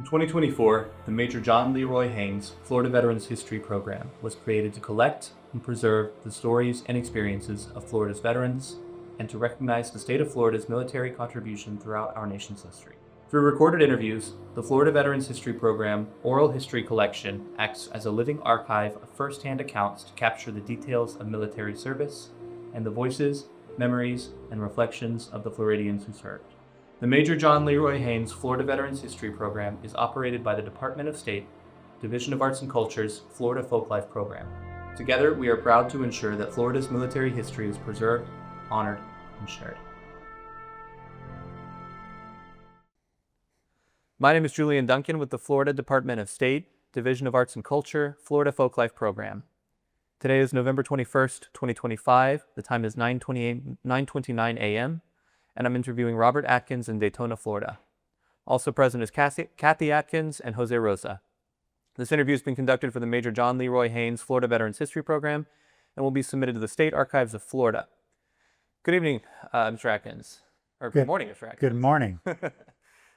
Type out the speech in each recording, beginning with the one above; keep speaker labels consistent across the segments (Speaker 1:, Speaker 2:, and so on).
Speaker 1: 2024, the Major John Leroy Haynes Florida Veterans History Program was created to collect and preserve the stories and experiences of Florida's veterans and to recognize the state of Florida's military contribution throughout our nation's history. Through recorded interviews, the Florida Veterans History Program Oral History Collection acts as a living archive of first-hand accounts to capture the details of military service and the voices, memories, and reflections of the Floridians who served. The Major John Leroy Haynes Florida Veterans History Program is operated by the Department of State, Division of Arts and Culture's Florida Folklife Program. Together, we are proud to ensure that Florida's military history is preserved, honored, and shared. My name is Julian Duncan with the Florida Department of State, Division of Arts and Culture, Florida Folklife Program. Today is November 21st, 2025. The time is 9:29 a.m. and I'm interviewing Robert Adkins in Daytona, Florida. Also present is Kathy Atkins and Jose Rosa. This interview has been conducted for the Major John Leroy Haynes Florida Veterans History Program and will be submitted to the State Archives of Florida. Good evening, Mr. Atkins. Or good morning, Mr. Atkins.
Speaker 2: Good morning.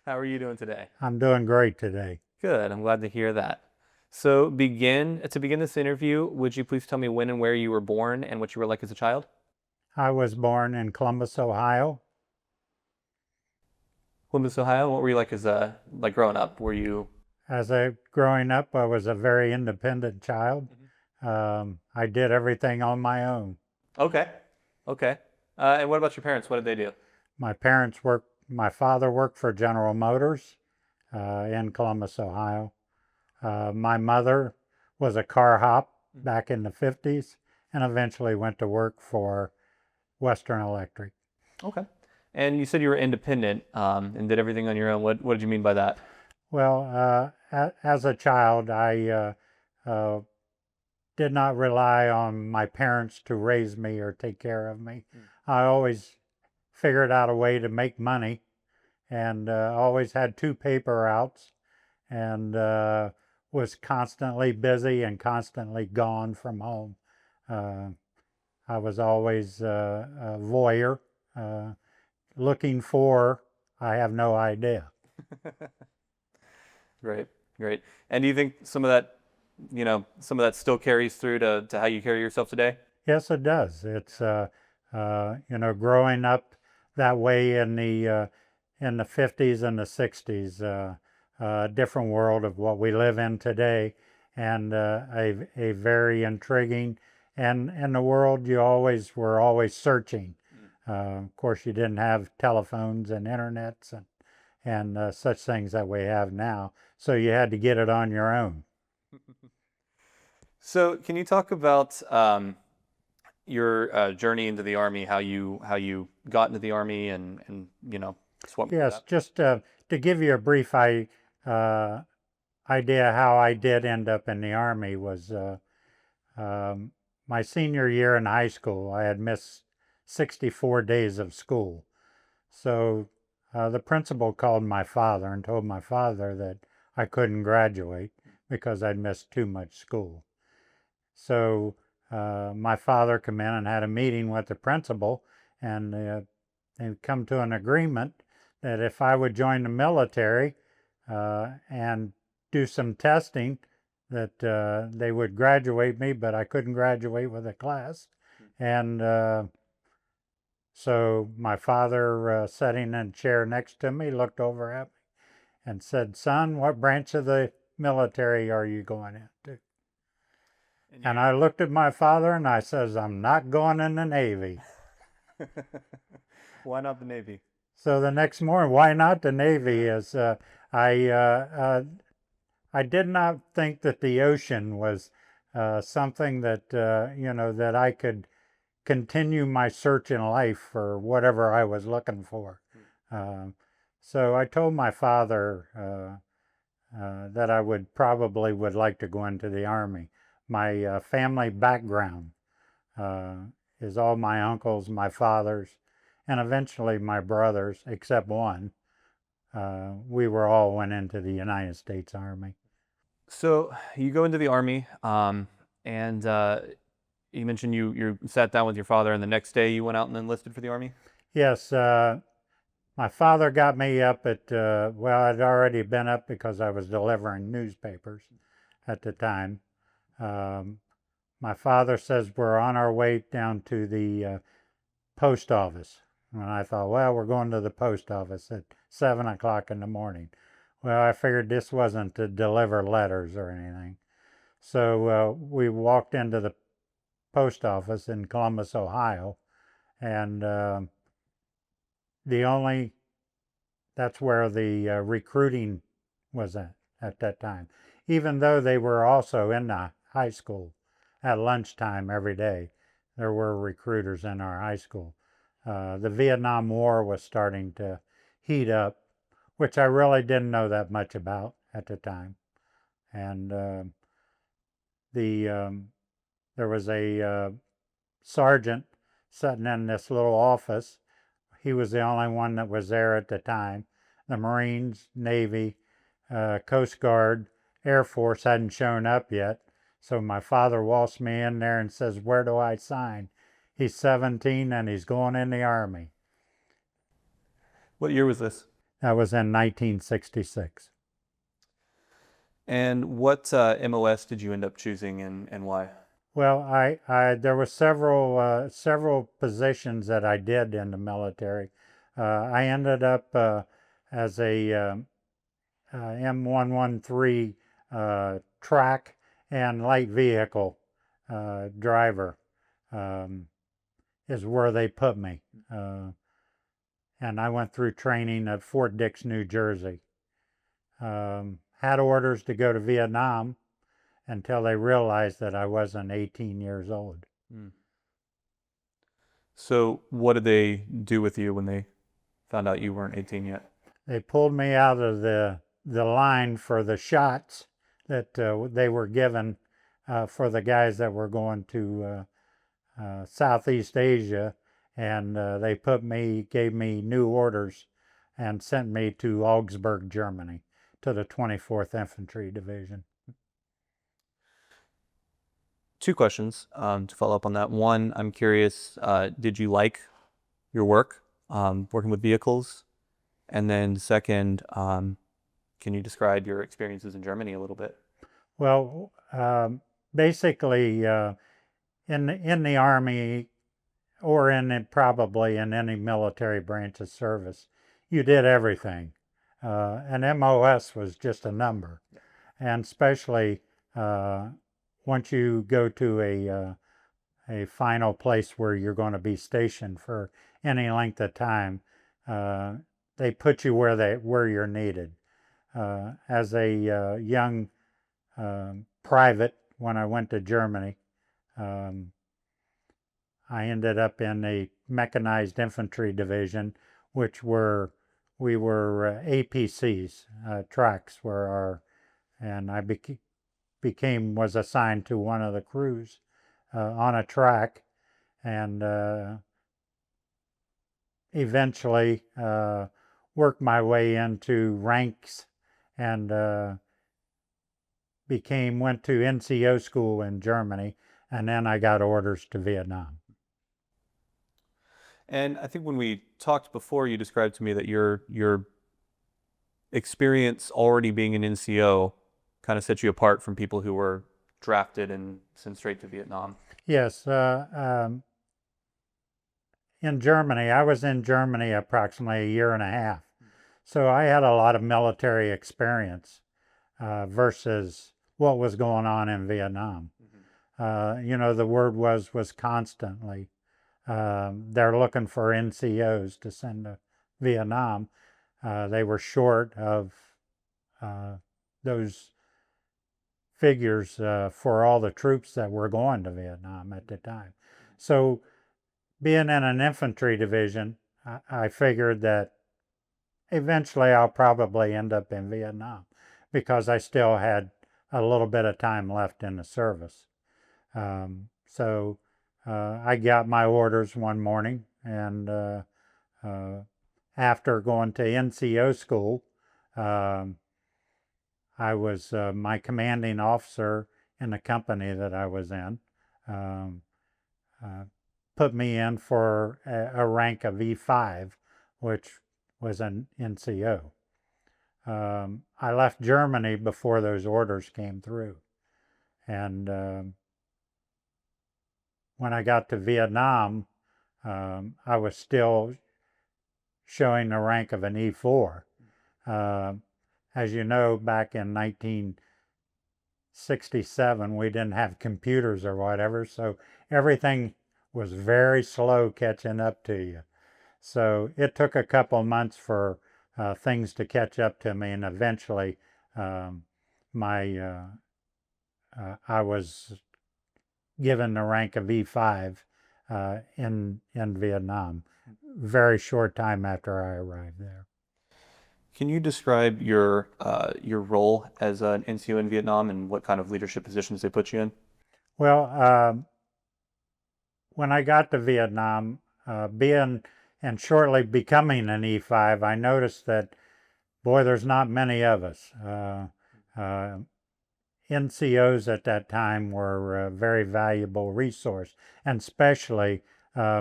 Speaker 1: How are you doing today?
Speaker 2: I'm doing great today.
Speaker 1: Good. I'm glad to hear that. So to begin this interview, would you please tell me when and where you were born and what you were like as a child?
Speaker 2: I was born in Columbus, Ohio.
Speaker 1: Columbus, Ohio. What were you like as growing up? Were you?
Speaker 2: Growing up, I was a very independent child. I did everything on my own.
Speaker 1: Okay. And what about your parents? What did they do?
Speaker 2: My father worked for General Motors in Columbus, Ohio. My mother was a car hop back in the 50s and eventually went to work for Western Electric.
Speaker 1: Okay. And you said you were independent and did everything on your own. What did you mean by that?
Speaker 2: Well, as a child, I did not rely on my parents to raise me or take care of me. I always figured out a way to make money and always had 2 paper routes and was constantly busy and constantly gone from home. I was always a voyeur. Looking for, I have no idea.
Speaker 1: Great. And do you think some of that still carries through to how you carry yourself today?
Speaker 2: Yes, it does. It's growing up that way in the 50s and the 60s, a different world of what we live in today, and a very intriguing and the world you were always searching. Of course, you didn't have telephones and internets and such things that we have now, so you had to get it on your own.
Speaker 1: So, can you talk about your journey into the Army, how you got into the Army, and swap?
Speaker 2: Yes, just to give you a brief idea how I did end up in the Army was my senior year in high school. I had missed 64 days of school. So the principal called my father and told my father that I couldn't graduate because I'd missed too much school. So my father came in and had a meeting with the principal, and they come to an agreement that if I would join the military and do some testing, that they would graduate me, but I couldn't graduate with a class. And so my father, sitting in a chair next to me, looked over at me and said, "Son, what branch of the military are you going into?" And I looked at my father and I says, "I'm not going in the Navy."
Speaker 1: Why not the Navy?
Speaker 2: So the next morning, why not the Navy? Is I did not think that the ocean was something that that I could continue my search in life for whatever I was looking for. So I told my father that I would like to go into the Army. My family background is all my uncles, my fathers, and eventually my brothers, except one. We all went into the United States Army.
Speaker 1: So you go into the Army, and you mentioned you sat down with your father, and the next day you went out and enlisted for the Army?
Speaker 2: Yes. My father got me up at, well, I'd already been up because I was delivering newspapers at the time. My father says we're on our way down to the post office. And I thought, well, we're going to the post office at 7 o'clock in the morning. Well, I figured this wasn't to deliver letters or anything. So we walked into the post office in Columbus, Ohio, and that's where the recruiting was at that time. Even though they were also in the high school at lunchtime every day, there were recruiters in our high school. The Vietnam War was starting to heat up, which I really didn't know that much about at the time. And there was a sergeant sitting in this little office. He was the only one that was there at the time. The Marines, Navy, Coast Guard, Air Force hadn't shown up yet. So my father waltzed me in there and says, "Where do I sign?" He's 17 and he's going in the Army.
Speaker 1: What year was this?
Speaker 2: That was in 1966.
Speaker 1: And what MOS did you end up choosing and why?
Speaker 2: Well, there were several positions that I did in the military. I ended up as a M113 track and light vehicle driver is where they put me. And I went through training at Fort Dix, New Jersey. Had orders to go to Vietnam until they realized that I wasn't 18 years old.
Speaker 1: So what did they do with you when they found out you weren't 18 yet?
Speaker 2: They pulled me out of the line for the shots that they were given for the guys that were going to Southeast Asia, and they gave me new orders and sent me to Augsburg, Germany, to the 24th Infantry Division.
Speaker 1: Two questions to follow up on that. One, I'm curious, did you like your work working with vehicles? And then second, can you describe your experiences in Germany a little bit?
Speaker 2: Well, basically, in the Army, or probably in any military branch of service, you did everything. And MOS was just a number. And especially once you go to a final place where you're going to be stationed for any length of time, they put you where you're needed. As a young private, when I went to Germany, I ended up in a mechanized infantry division, we were APCs. Tracks and I was assigned to one of the crews on a track, and eventually worked my way into ranks and went to NCO school in Germany, and then I got orders to Vietnam.
Speaker 1: And I think when we talked before, you described to me that your experience already being an NCO kind of set you apart from people who were drafted and sent straight to Vietnam.
Speaker 2: Yes. In Germany, I was in Germany approximately a year and a half. So I had a lot of military experience versus what was going on in Vietnam. The word was constantly, they're looking for NCOs to send to Vietnam. They were short of those figures for all the troops that were going to Vietnam at the time. So being in an infantry division, I figured that eventually I'll probably end up in Vietnam because I still had a little bit of time left in the service. So I got my orders one morning, and after going to NCO school, I was my commanding officer in the company that I was in put me in for a rank of E5, which was an NCO. I left Germany before those orders came through. And when I got to Vietnam, I was still showing the rank of an E4. As you know, back in 1967, we didn't have computers or whatever, so everything was very slow catching up to you. So it took a couple months for things to catch up to me, and eventually I was given the rank of E5 in Vietnam, very short time after I arrived there.
Speaker 1: Can you describe your role as an NCO in Vietnam and what kind of leadership positions they put you in?
Speaker 2: Well, when I got to Vietnam, being and shortly becoming an E5, I noticed that, boy, there's not many of us. NCOs at that time were a very valuable resource, and especially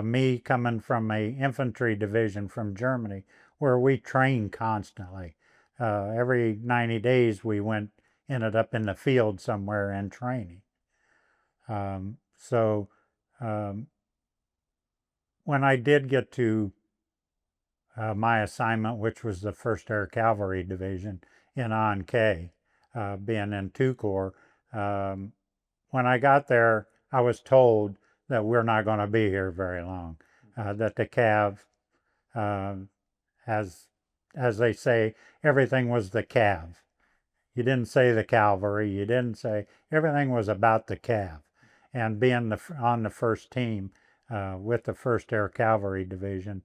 Speaker 2: me coming from a infantry division from Germany, where we trained constantly. Every 90 days we ended up in the field somewhere in training. So when I did get to my assignment, which was the 1st Air Cavalry Division in An Khe, being in 2 Corps, when I got there, I was told that we're not going to be here very long, that the Cav, as they say, everything was the Cav. You didn't say the cavalry, you didn't say, everything was about the Cav. And being on the first team with the 1st Air Cavalry Division,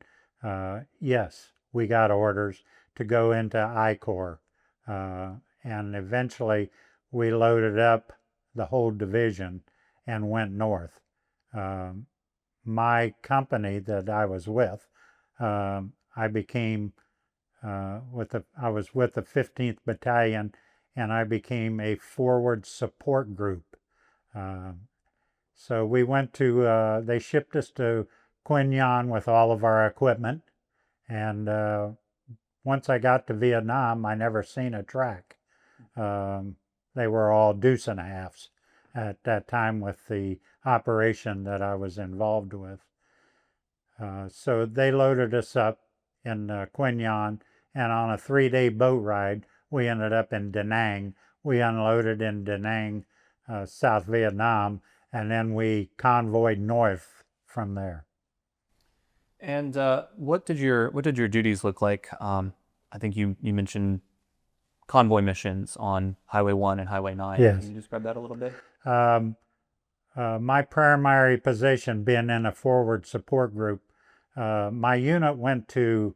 Speaker 2: yes, we got orders to go into I Corps, and eventually we loaded up the whole division and went north. My company that I was with, I became I was with the 15th Battalion, and I became a forward support group. So we went to, they shipped us to Quinh Nhon with all of our equipment, and once I got to Vietnam, I never seen a track. They were all deuce and a halves at that time with the operation that I was involved with. So they loaded us up in Quinh Nhon, and on a 3-day boat ride, we ended up in Da Nang. We unloaded in Da Nang, South Vietnam, and then we convoyed north from there.
Speaker 1: And what did your duties look like? I think you mentioned convoy missions on Highway 1 and Highway 9.
Speaker 2: Yes.
Speaker 1: Can you describe that a little bit?
Speaker 2: My primary position being in a forward support group, my unit went to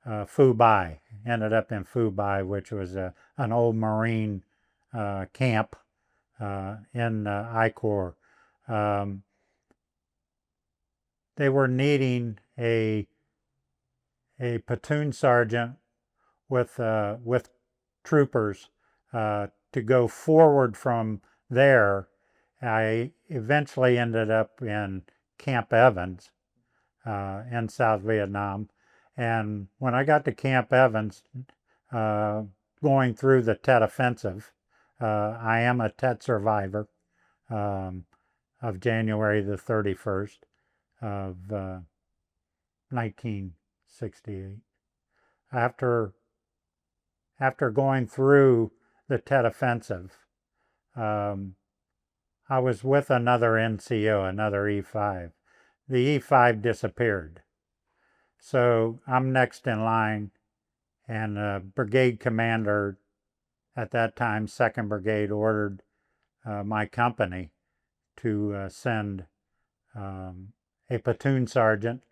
Speaker 2: Phu Bai, ended up in Phu Bai, which was an old Marine camp in I Corps. They were needing a platoon sergeant with troopers to go forward from there. I eventually ended up in Camp Evans in South Vietnam, and when I got to Camp Evans, going through the Tet Offensive, I am a Tet survivor of January the 31st of 1968. After going through the Tet Offensive, I was with another NCO, another E5. The E5 disappeared. So I'm next in line, and brigade commander at that time, 2nd Brigade, ordered my company to send a platoon sergeant,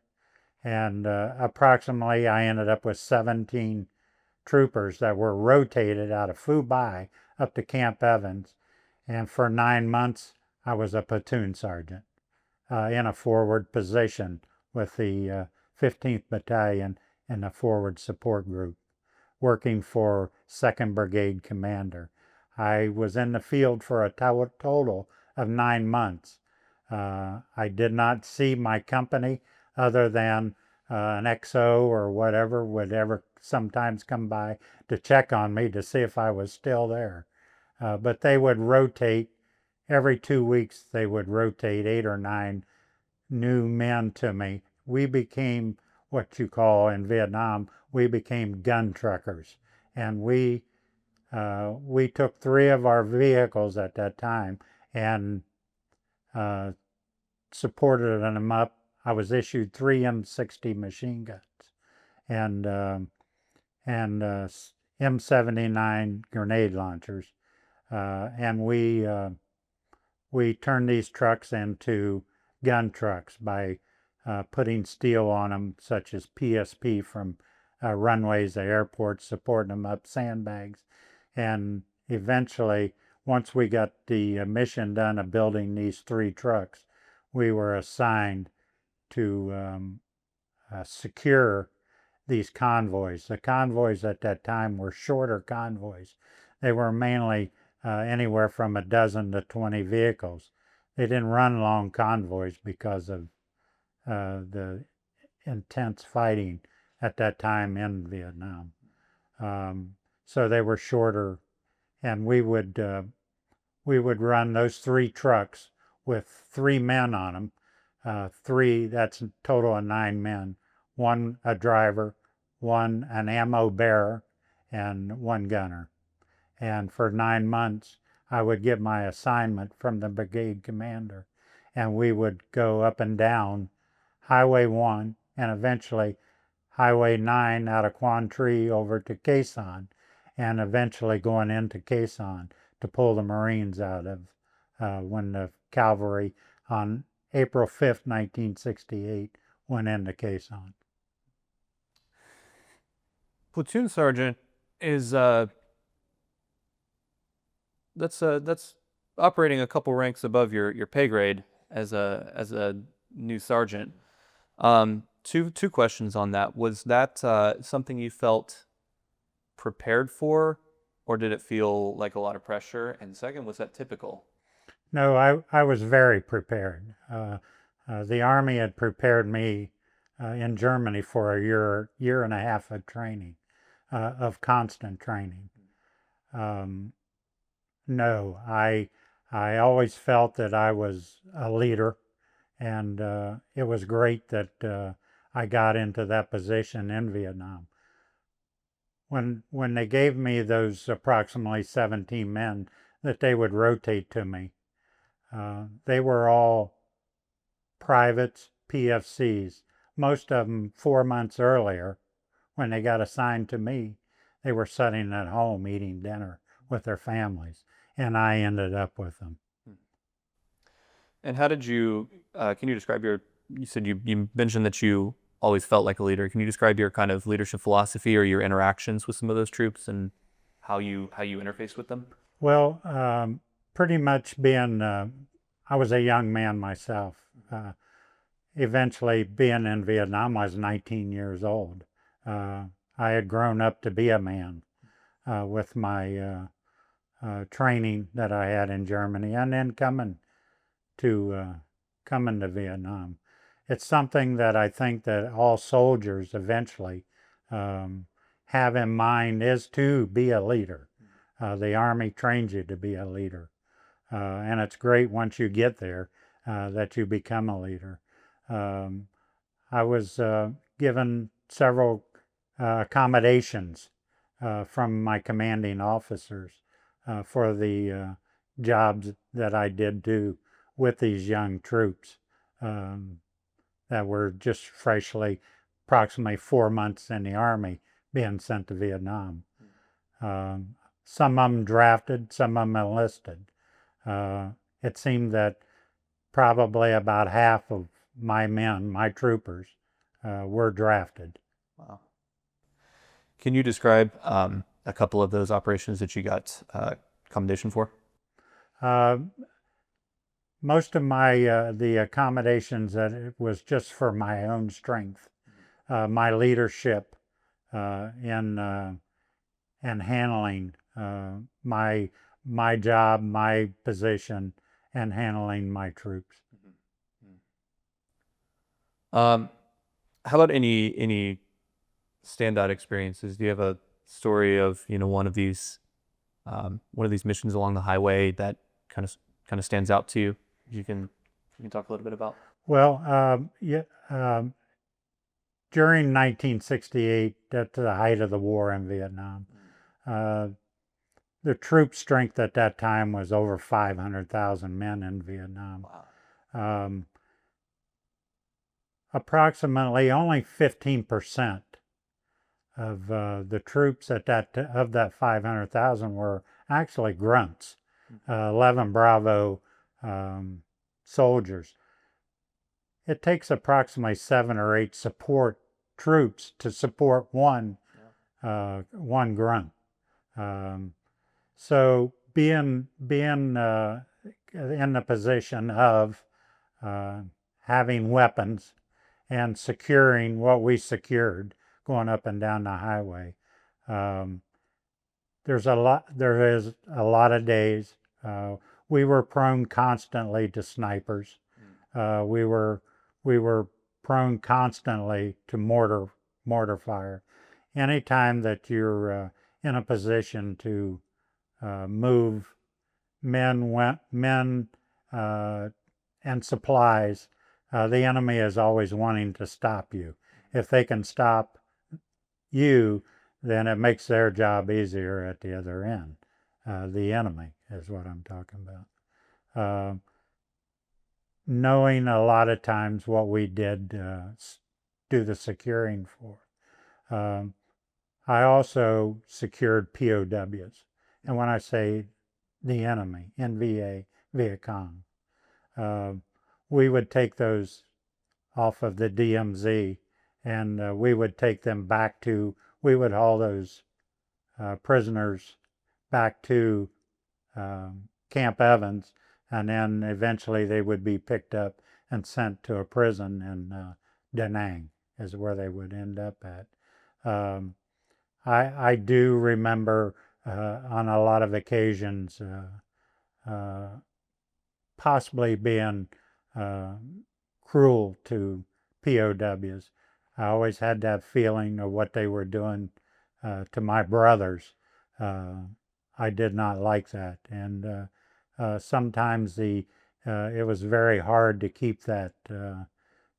Speaker 2: and approximately I ended up with 17 troopers that were rotated out of Phu Bai up to Camp Evans, and for 9 months I was a platoon sergeant in a forward position with the 15th Battalion in the forward support group, working for 2nd Brigade commander. I was in the field for a total of 9 months. I did not see my company other than an XO or whatever would ever sometimes come by to check on me to see if I was still there. But they would rotate every 2 weeks. They would rotate 8 or 9 new men to me. We became what you call in Vietnam, we became gun truckers, and we took 3 of our vehicles at that time and supported them up. I was issued 3 M60 machine guns and M79 grenade launchers, and we turned these trucks into gun trucks by putting steel on them, such as PSP from runways to airports, supporting them up, sandbags, and eventually, once we got the mission done of building these 3 trucks, we were assigned to secure these convoys. The convoys at that time were shorter convoys. They were mainly anywhere from a dozen to 20 vehicles. They didn't run long convoys because of the intense fighting at that time in Vietnam. So they were shorter, and we would run those 3 trucks with 3 men on them. 3, that's a total of 9 men. 1 a driver, 1 an ammo bearer, and 1 gunner. And for 9 months, I would get my assignment from the brigade commander, and we would go up and down Highway 1 and eventually Highway 9 out of Quan Tri over to Khe Sanh, and eventually going into Khe Sanh to pull the Marines out of when the cavalry on April 5th, 1968 went into Khe Sanh.
Speaker 1: Platoon sergeant is that's operating a couple ranks above your pay grade as a new sergeant. Two questions on that. Was that something you felt prepared for, or did it feel like a lot of pressure? And second, was that typical?
Speaker 2: No, I was very prepared. The Army had prepared me in Germany for a year and a half of training, of constant training. No, I always felt that I was a leader, and it was great that I got into that position in Vietnam. When they gave me those approximately 17 men that they would rotate to me, they were all privates, PFCs. Most of them 4 months earlier, when they got assigned to me, they were sitting at home eating dinner with their families, and I ended up with them.
Speaker 1: And how did you, can you describe you said you mentioned that you always felt like a leader. Can you describe your kind of leadership philosophy or your interactions with some of those troops and how you interfaced with them?
Speaker 2: Well, pretty much being, I was a young man myself. Eventually being in Vietnam, I was 19 years old. I had grown up to be a man with my training that I had in Germany, and then coming to Vietnam. It's something that I think that all soldiers eventually have in mind, is to be a leader. The Army trains you to be a leader, and it's great once you get there that you become a leader. I was given several accommodations from my commanding officers for the jobs that I did do with these young troops that were just freshly, approximately 4 months in the Army, being sent to Vietnam. Some of them drafted, some of them enlisted. It seemed that probably about half of my men, my troopers, were drafted.
Speaker 1: Wow. Can you describe a couple of those operations that you got commendation for?
Speaker 2: Most of my the accommodations, that it was just for my own strength, my leadership in handling my job, my position, and handling my troops.
Speaker 1: How about any standout experiences? Do you have a story of one of these missions along the highway that kind of stands out to you? You can talk a little bit about.
Speaker 2: Well, yeah, during 1968, at the height of the war in Vietnam, uh, the troop strength at that time was over 500,000 men in Vietnam.
Speaker 1: Wow.
Speaker 2: Um, approximately only 15% of the troops of that 500,000 were actually grunts, 11 Bravo soldiers. It takes approximately 7 or 8 support troops to support one grunt. So being in the position of having weapons and securing what we secured going up and down the highway, there is a lot of days. We were prone constantly to snipers. We were prone constantly to mortar fire. Anytime that you're in a position to move men and supplies, the enemy is always wanting to stop you. If they can stop you, then it makes their job easier at the other end. The enemy is what I'm talking about. Knowing a lot of times what we did do the securing for. I also secured POWs. And when I say the enemy, NVA, Viet Cong, we would take those off of the DMZ and we would take them back to, we would haul those prisoners back to Camp Evans, and then eventually they would be picked up and sent to a prison in Da Nang is where they would end up at. I do remember on a lot of occasions possibly being cruel to POWs. I always had that feeling of what they were doing to my brothers. I did not like that, and sometimes it was very hard to keep that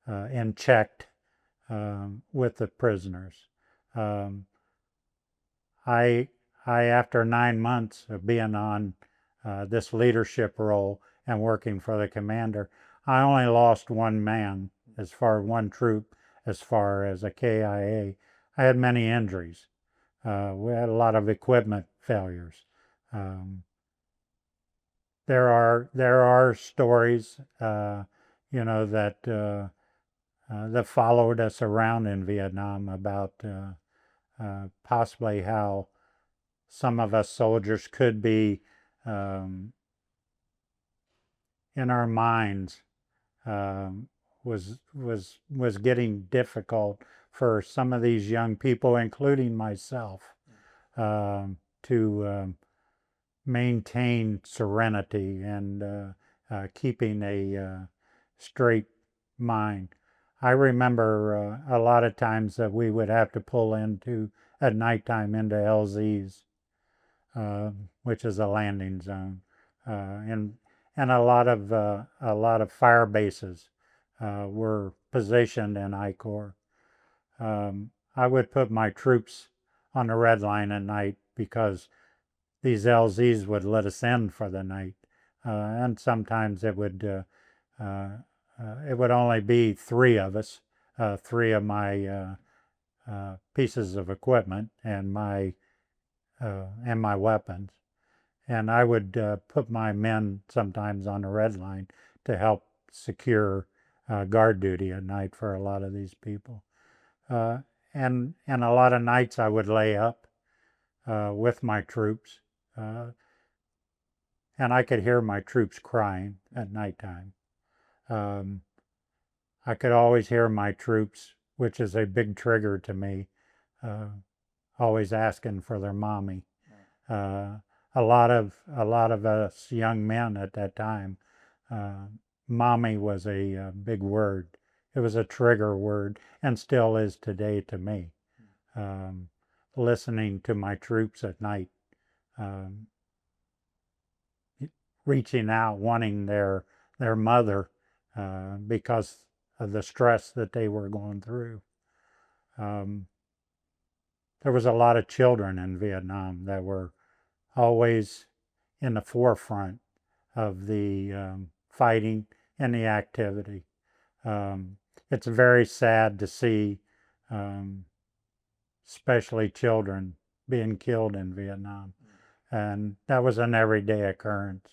Speaker 2: in check with the prisoners. I after 9 months of being on this leadership role and working for the commander, I only lost one man as far as one troop as far as a KIA. I had many injuries. We had a lot of equipment failures. There are stories, that that followed us around in Vietnam about possibly how some of us soldiers could be in our minds was getting difficult for some of these young people, including myself, to maintain serenity and keeping a straight mind. I remember a lot of times that we would have to pull into at nighttime into LZs, which is a landing zone, and a lot of fire bases were positioned in I Corps. I would put my troops on the red line at night because these LZs would let us in for the night, and sometimes it would only be 3 of us, 3 of my pieces of equipment and my weapons, and I would put my men sometimes on the red line to help secure guard duty at night for a lot of these people. And a lot of nights I would lay up with my troops, and I could hear my troops crying at nighttime. I could always hear my troops, which is a big trigger to me, always asking for their mommy. A lot of us young men at that time, mommy was a big word it was a trigger word, and still is today to me. Listening to my troops at night, um, reaching out, wanting their mother, because of the stress that they were going through. There was a lot of children in Vietnam that were always in the forefront of the fighting and the activity. It's very sad to see, especially children, being killed in Vietnam. And that was an everyday occurrence,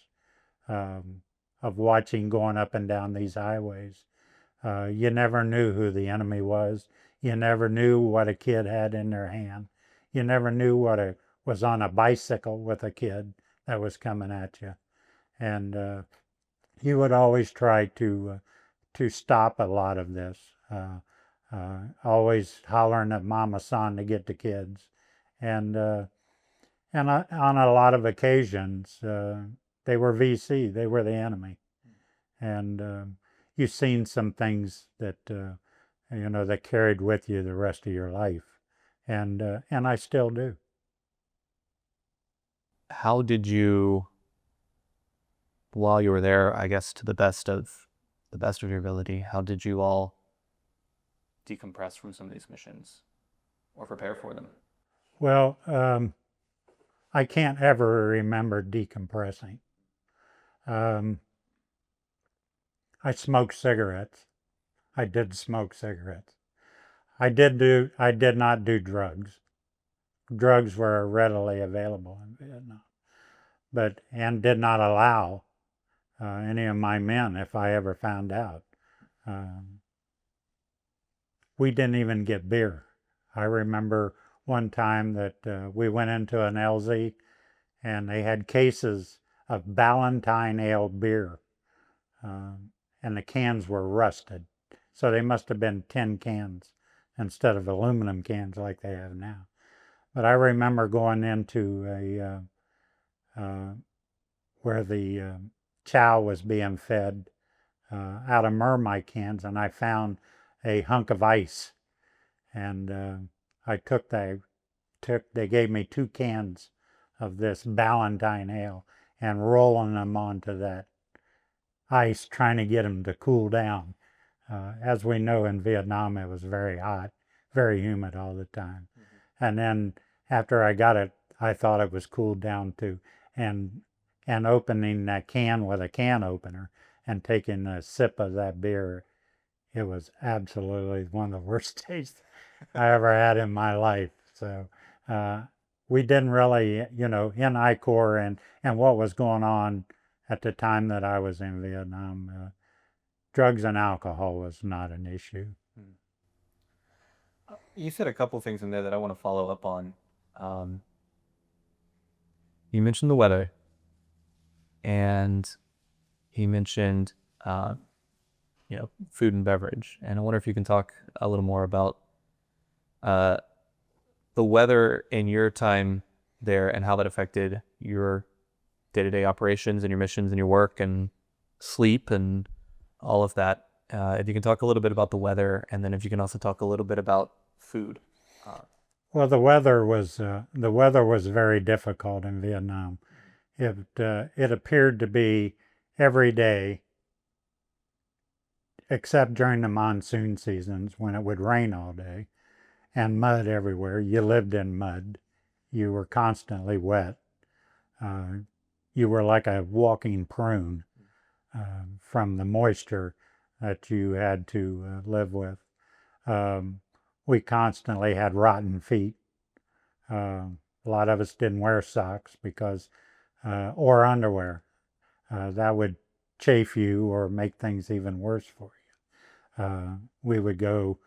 Speaker 2: of watching going up and down these highways. You never knew who the enemy was. You never knew what a kid had in their hand. You never knew what was on a bicycle with a kid that was coming at you. And you would always try to stop a lot of this. Always hollering at Mama San to get the kids. And on a lot of occasions, they were VC, they were the enemy. And you've seen some things that, that carried with you the rest of your life. And I still do.
Speaker 1: How did you, while you were there, I guess to the best of your ability, how did you all decompress from some of these missions or prepare for them?
Speaker 2: Well, I can't ever remember decompressing. I smoked cigarettes. I did smoke cigarettes. I did not do drugs. Drugs were readily available in Vietnam, and did not allow any of my men, if I ever found out. We didn't even get beer. I remember one time that we went into an LZ and they had cases of Ballantine ale beer, and the cans were rusted. So they must have been tin cans instead of aluminum cans like they have now. But I remember going into where the chow was being fed out of Mermite cans, and I found a hunk of ice, and they gave me 2 cans of this Ballantine ale, and rolling them onto that ice, trying to get them to cool down. As we know, in Vietnam, it was very hot, very humid all the time. Mm-hmm. And then after I got it, I thought it was cooled down too. And opening that can with a can opener and taking a sip of that beer, it was absolutely one of the worst tastes I ever had in my life. So we didn't really, in I Corps and what was going on at the time that I was in Vietnam, drugs and alcohol was not an issue.
Speaker 1: You said a couple things in there that I want to follow up on. You mentioned the weather, and you mentioned food and beverage, and I wonder if you can talk a little more about the weather in your time there and how that affected your day-to-day operations and your missions and your work and sleep and all of that. If you can talk a little bit about the weather, and then if you can also talk a little bit about food.
Speaker 2: Well, the weather was very difficult in Vietnam. It appeared to be every day, except during the monsoon seasons when it would rain all day and mud everywhere. You lived in mud. You were constantly wet. You were like a walking prune from the moisture that you had to live with. We constantly had rotten feet. A lot of us didn't wear socks or underwear. That would chafe you or make things even worse for you. We would go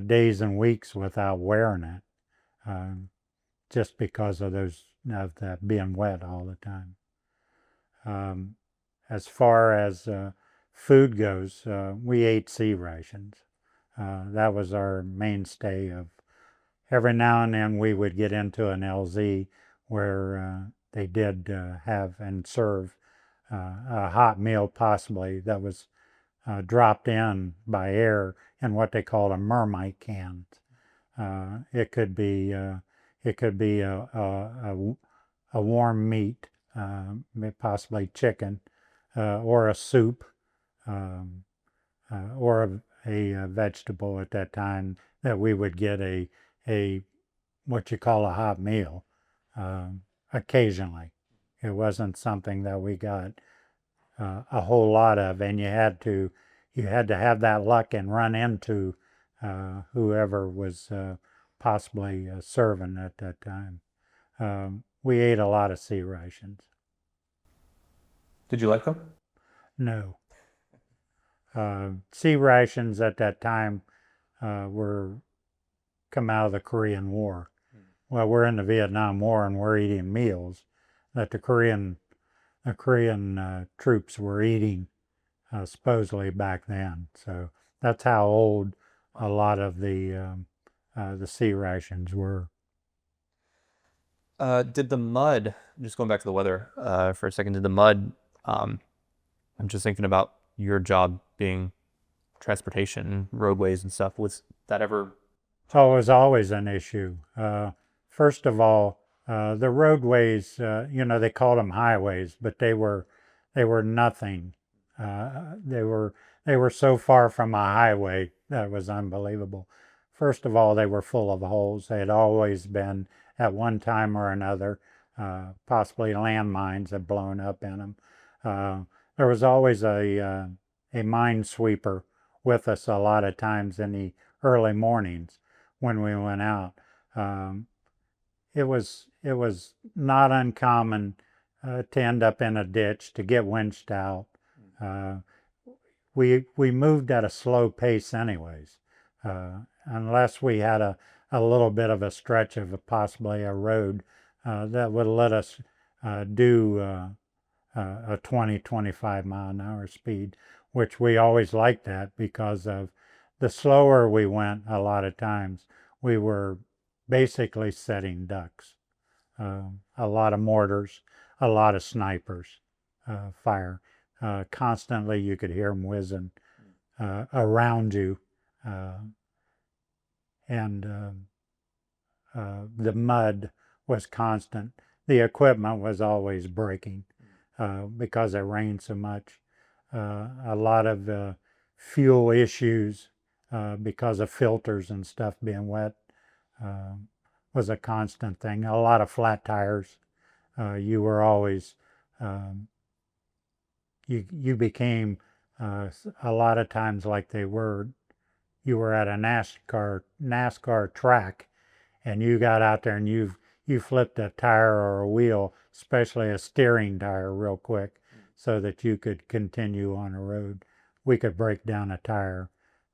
Speaker 2: days and weeks without wearing it, just because of that being wet all the time. As far as food goes, we ate sea rations. That was our mainstay. Of every now and then we would get into an LZ where they did have and serve a hot meal, possibly that was dropped in by air in what they called a mermite can. It could be a warm meat, possibly chicken, or a soup, um, or a vegetable at that time that we would get a what you call a hot meal occasionally. It wasn't something that we got a whole lot of, and you had to have that luck and run into whoever was possibly serving at that time. We ate a lot of sea rations.
Speaker 1: Did you like them?
Speaker 2: No. Sea rations at that time were come out of the Korean War. Well, we're in the Vietnam War and we're eating meals that the Korean troops were eating supposedly back then. So that's how old a lot of the sea rations were.
Speaker 1: Did the mud, just going back to the weather for a second, did the mud, I'm just thinking about your job being transportation, roadways and stuff. Was that ever?
Speaker 2: Oh, it was always an issue. First of all, the roadways, they called them highways, but they were nothing. They were so far from a highway that it was unbelievable. First of all, they were full of holes. They had always been at one time or another. Possibly landmines had blown up in them. There was always a minesweeper with us a lot of times in the early mornings when we went out. It was not uncommon to end up in a ditch, to get winched out. We moved at a slow pace anyways, unless we had a little bit of a stretch of possibly a road that would let us do a 20-25 mile an hour speed, which we always liked that because of the slower we went. A lot of times we were basically setting ducks. A lot of mortars, a lot of snipers fire. Constantly you could hear them whizzing around you. And the mud was constant. The equipment was always breaking because it rained so much. A lot of fuel issues because of filters and stuff being wet was a constant thing. A lot of flat tires. You were always, you became a lot of times like you were at a NASCAR track, and you got out there and you flipped a tire or a wheel, especially a steering tire, real quick, so that you could continue on the road. We could break down a tire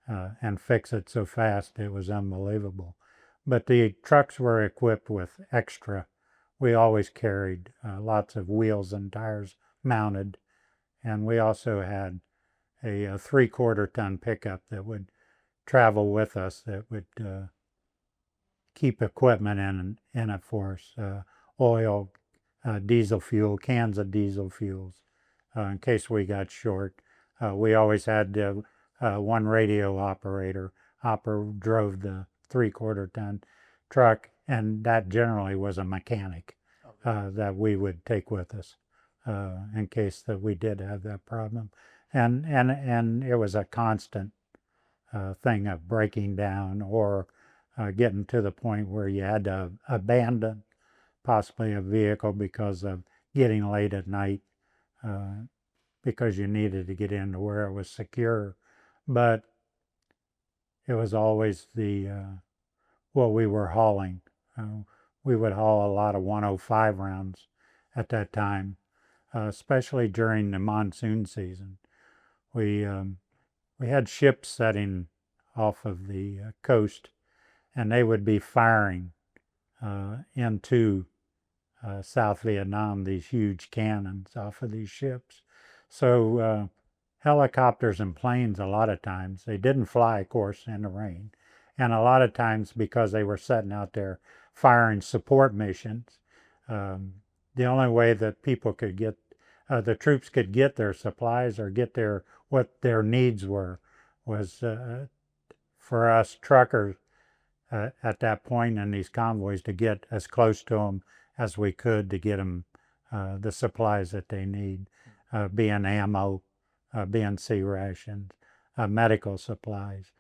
Speaker 2: and fix it so fast it was unbelievable. But the trucks were equipped with extra. We always carried lots of wheels and tires mounted, and we also had a 3/4 ton pickup that would travel with us, that would keep equipment in it for us. Oil, diesel fuel, cans of diesel fuels, in case we got short. We always had one radio operator drove the 3/4 ton truck, and that generally was a mechanic that we would take with us in case that we did have that problem. And it was a constant thing of breaking down or getting to the point where you had to abandon possibly a vehicle because of getting late at night, because you needed to get into where it was secure. But it was always what we were hauling. We would haul a lot of 105 rounds at that time, especially during the monsoon season. We had ships setting off of the coast, and they would be firing into South Vietnam, these huge cannons off of these ships. So helicopters and planes, a lot of times, they didn't fly, of course, in the rain. And a lot of times, because they were sitting out there firing support missions, the only way that people could get, the troops could get their supplies or get their what their needs were. Was for us truckers at that point in these convoys to get as close to them as we could to get them the supplies that they need, being ammo, being C rations, medical supplies,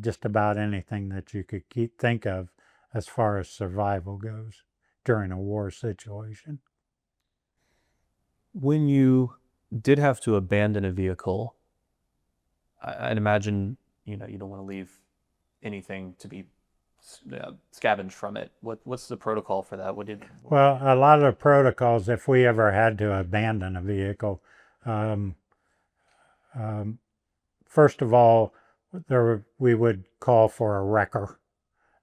Speaker 2: just about anything that you could think of as far as survival goes during a war situation.
Speaker 1: When you did have to abandon a vehicle, I'd imagine, you don't want to leave anything to be scavenged from it. What's the protocol for that?
Speaker 2: Well, a lot of the protocols, if we ever had to abandon a vehicle, first of all, we would call for a wrecker.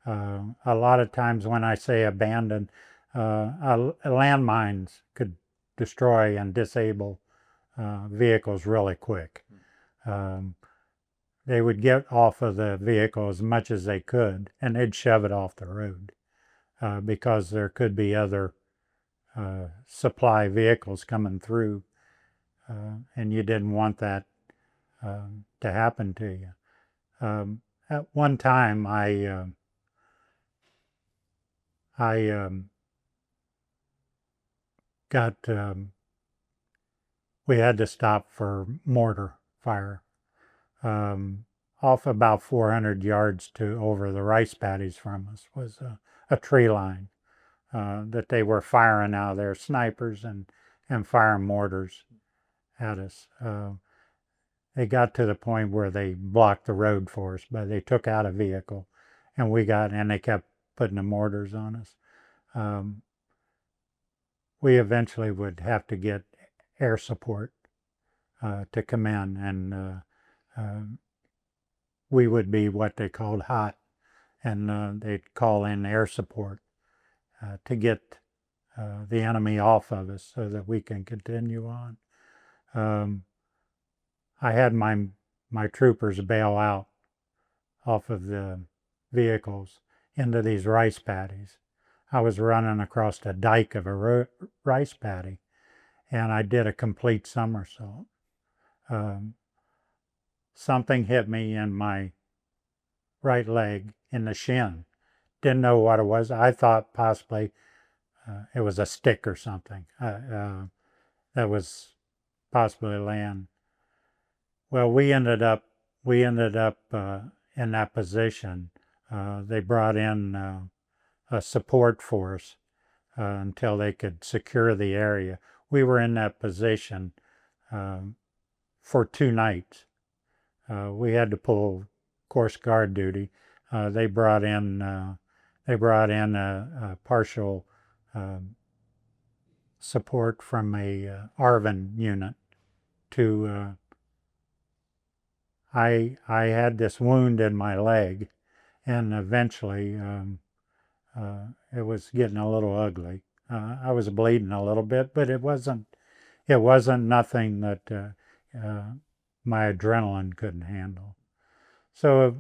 Speaker 2: A lot of times when I say abandon, landmines could destroy and disable vehicles really quick. They would get off of the vehicle as much as they could, and they'd shove it off the road because there could be other supply vehicles coming through, and you didn't want that to happen to you. At one time, we had to stop for mortar fire. Off about 400 yards to over the rice paddies from us was a tree line that they were firing out of their snipers and firing mortars at us. They got to the point where they blocked the road for us, but they took out a vehicle, and they kept putting the mortars on us. We eventually would have to get air support to come in, and we would be what they called hot, and they'd call in air support to get the enemy off of us so that we can continue on. I had my troopers bail out off of the vehicles into these rice paddies. I was running across the dike of a rice paddy, and I did a complete somersault. Something hit me in my right leg in the shin. Didn't know what it was. I thought possibly it was a stick or something that was possibly laying. Well, we ended up in that position. They brought in a support force until they could secure the area. We were in that position for 2 nights. We had to pull course guard duty. They brought in a partial support from a ARVN unit to. I had this wound in my leg, and eventually it was getting a little ugly. I was bleeding a little bit, but it wasn't nothing that my adrenaline couldn't handle. So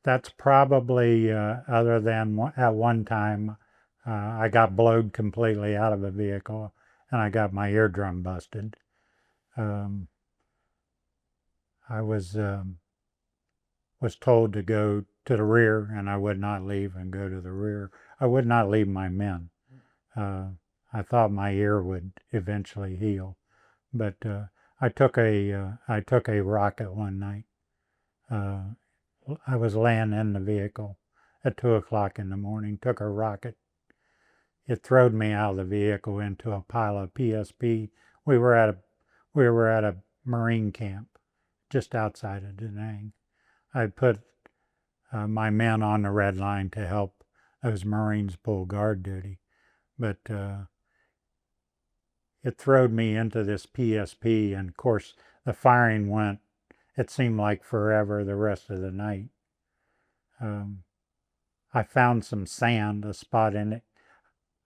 Speaker 2: that's probably, other than at one time, I got blowed completely out of a vehicle, and I got my eardrum busted. I was told to go to the rear, and I would not leave and go to the rear. I would not leave my men. I thought my ear would eventually heal, but I took a rocket one night. I was laying in the vehicle at 2 o'clock in the morning. Took a rocket. It throwed me out of the vehicle into a pile of PSP. We were at a Marine camp just outside of Da Nang. I put my men on the red line to help those Marines pull guard duty, but it throwed me into this PSP, and of course the firing went, it seemed like forever the rest of the night. I found some sand, a spot in it.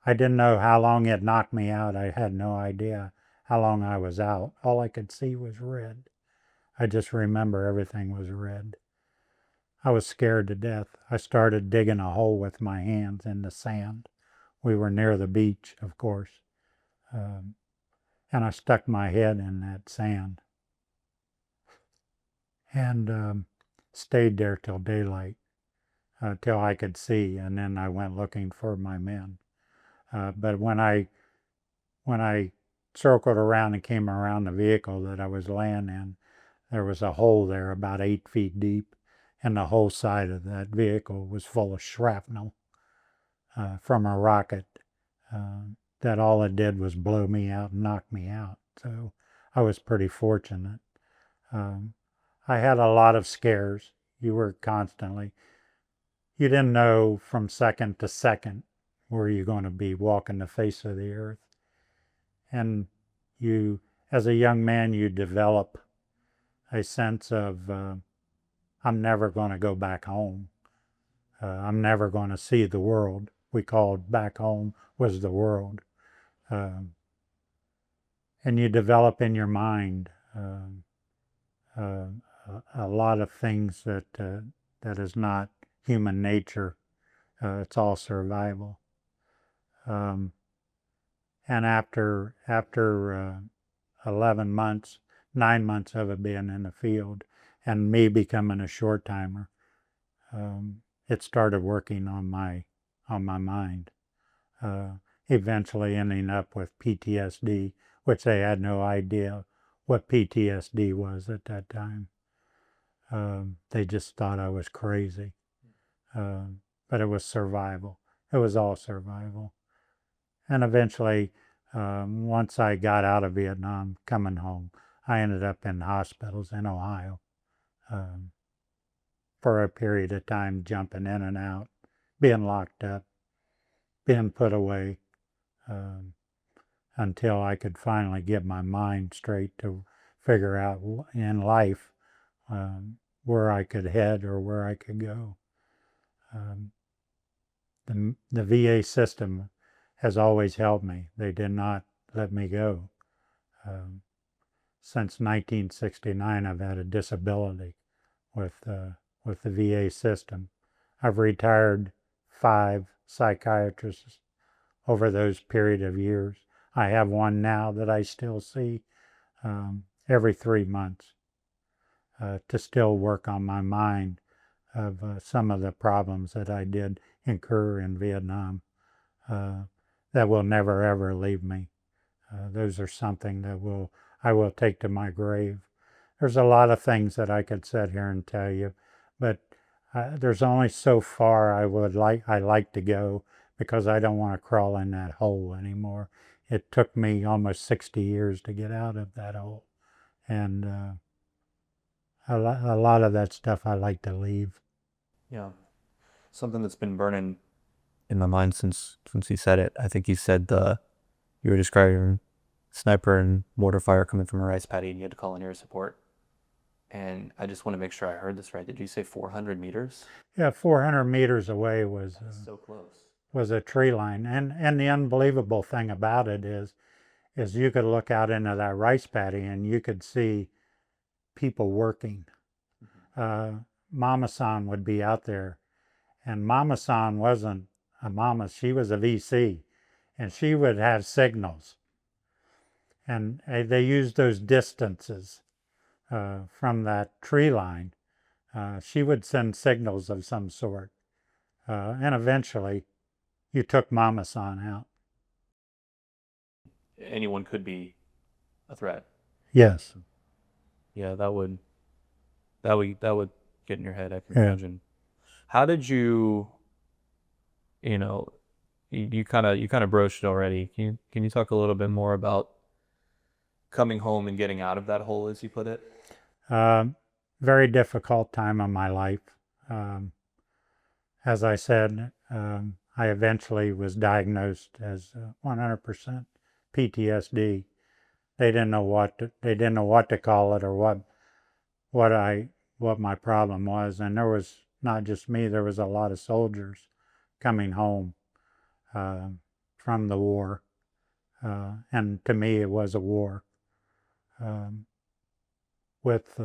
Speaker 2: I didn't know how long it knocked me out. I had no idea how long I was out. All I could see was red. I just remember everything was red. I was scared to death. I started digging a hole with my hands in the sand. We were near the beach, of course. and I stuck my head in that sand and stayed there till daylight, till I could see, and then I went looking for my men. But when I circled around and came around the vehicle that I was laying in, there was a hole there about 8 feet deep, and the whole side of that vehicle was full of shrapnel from a rocket that all it did was blow me out and knock me out. So I was pretty fortunate. I had a lot of scares. You were constantly, you didn't know from second to second where you're going to be walking the face of the earth. And you, as a young man, you develop a sense of, I'm never going to go back home. I'm never going to see the world. We called back home was the world. And you develop in your mind a lot of things that is not human nature. It's all survival. And after 11 months, 9 months of it being in the field, and me becoming a short timer, it started working on my mind. Eventually ending up with PTSD, which they had no idea what PTSD was at that time. They just thought I was crazy. But it was survival. It was all survival. And eventually, once I got out of Vietnam, coming home, I ended up in hospitals in Ohio for a period of time, jumping in and out, being locked up, being put away, until I could finally get my mind straight to figure out in life where I could head or where I could go. The VA system has always helped me. They did not let me go. Since 1969, I've had a disability with the VA system. I've retired 5 psychiatrists over those period of years. I have one now that I still see every 3 months to still work on my mind of some of the problems that I did incur in Vietnam that will never ever leave me. Those are something that I will take to my grave. There's a lot of things that I could sit here and tell you, but there's only so far I like to go, because I don't want to crawl in that hole anymore. It took me almost 60 years to get out of that hole, and a lot of that stuff I like to leave.
Speaker 1: Yeah. Something that's been burning in my mind since you said it. I think you said you were describing sniper and mortar fire coming from a rice paddy, and you had to call in air support. And I just want to make sure I heard this right. Did you say 400 meters?
Speaker 2: Yeah, 400 meters away was
Speaker 1: So close.
Speaker 2: Was a tree line, and the unbelievable thing about it is you could look out into that rice paddy and you could see people working. Mama San would be out there, and Mama San wasn't a mama, she was a VC, and she would have signals, and they used those distances from that tree line. She would send signals of some sort, and eventually you took Mama San out.
Speaker 1: Anyone could be a threat.
Speaker 2: Yes.
Speaker 1: Yeah, that would get in your head, I can imagine. How did you you kind of broached it already. Can you talk a little bit more about coming home and getting out of that hole, as you put it?
Speaker 2: Very difficult time of my life. As I said, I eventually was diagnosed as 100% PTSD. They didn't know what to call it, or what my problem was, and there was not just me. There was a lot of soldiers coming home from the war, and to me it was a war with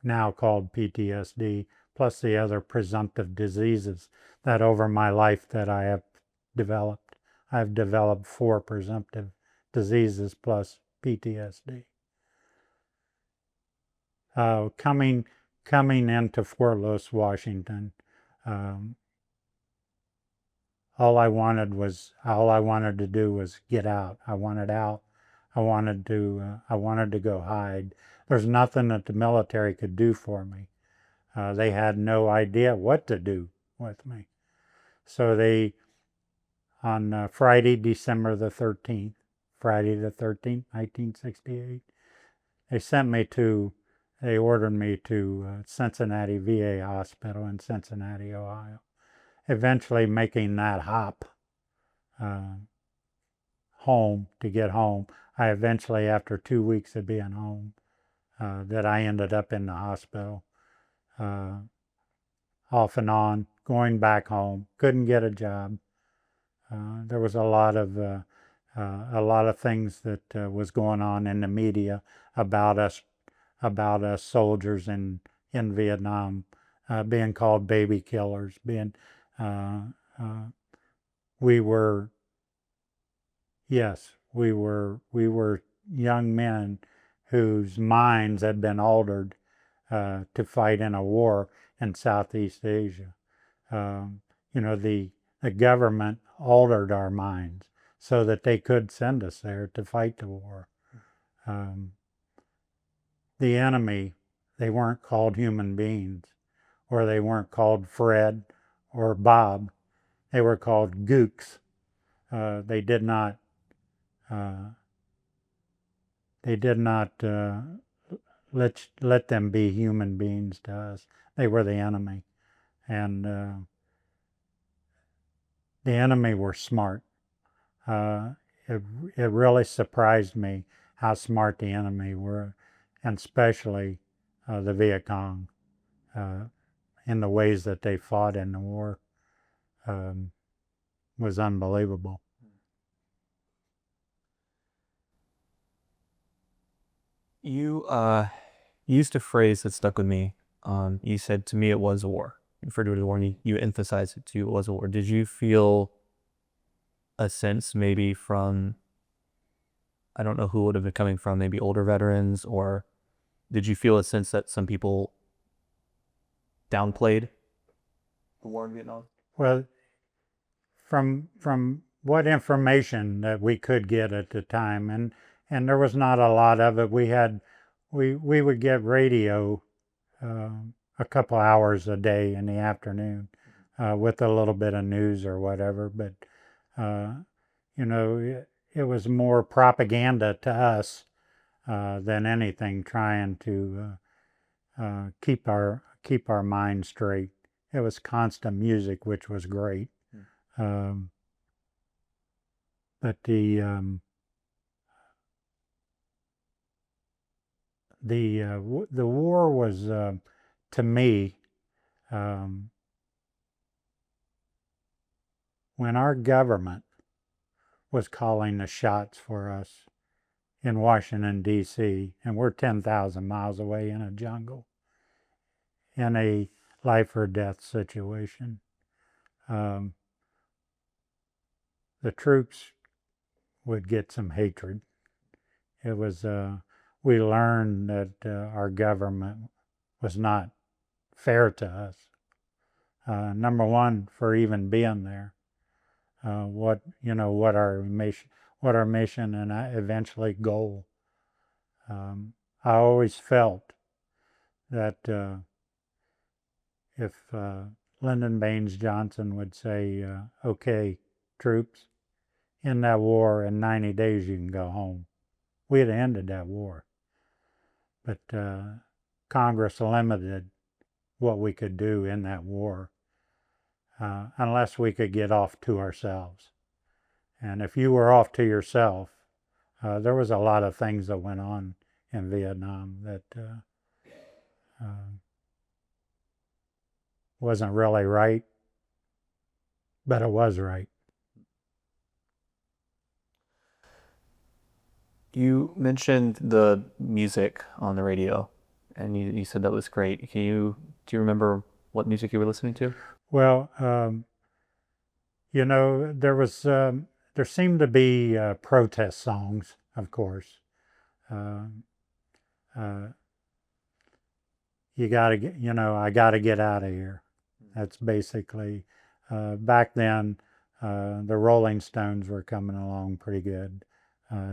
Speaker 2: now called PTSD, plus the other presumptive diseases that over my life that I have developed. I've developed 4 presumptive diseases plus PTSD. Coming into Fort Lewis, Washington, all I wanted to do was get out. I wanted out. I wanted to go hide. There's nothing that the military could do for me. They had no idea what to do with me. So on Friday, December the 13th, Friday the 13th, 1968, they ordered me to Cincinnati VA Hospital in Cincinnati, Ohio. Eventually making that hop home to get home. I eventually, after 2 weeks of being home, that I ended up in the hospital, off and on, going back home. Couldn't get a job. There was a lot of things that was going on in the media about us soldiers in Vietnam, being called baby killers, we were young men whose minds had been altered to fight in a war in Southeast Asia. The government altered our minds so that they could send us there to fight the war. The enemy, they weren't called human beings, or they weren't called Fred or Bob. They were called gooks. They did not let them be human beings to us. They were the enemy. And the enemy were smart. It really surprised me how smart the enemy were, and especially the Viet Cong, in the ways that they fought in the war, was unbelievable.
Speaker 1: You used a phrase that stuck with me. You said, to me, it was a war. You referred to it as a war, and you emphasized it to you, it was a war. Did you feel a sense maybe from, I don't know who would have been coming from, maybe older veterans, or did you feel a sense that some people downplayed the war in Vietnam?
Speaker 2: Well, from what information that we could get at the time, and there was not a lot of it. We would get radio a couple hours a day in the afternoon, with a little bit of news or whatever, but it was more propaganda to us than anything, trying to keep our mind straight. It was constant music, which was great. But the war was, to me, when our government was calling the shots for us in Washington, D.C., and we're 10,000 miles away in a jungle, in a life or death situation. The troops would get some hatred. It was, we learned that our government was not fair to us. Number one, for even being there. What our mission and eventually goal. I always felt that if Lyndon Baines Johnson would say, okay, troops, in that war in 90 days you can go home, we had ended that war. But Congress limited what we could do in that war, unless we could get off to ourselves. And if you were off to yourself, there was a lot of things that went on in Vietnam that wasn't really right, but it was right.
Speaker 1: You mentioned the music on the radio, and you said that was great. Do you remember what music you were listening to?
Speaker 2: Well, there seemed to be protest songs, of course. uh, uh, you got to get, I got to get out of here. That's basically, back then, the Rolling Stones were coming along pretty good.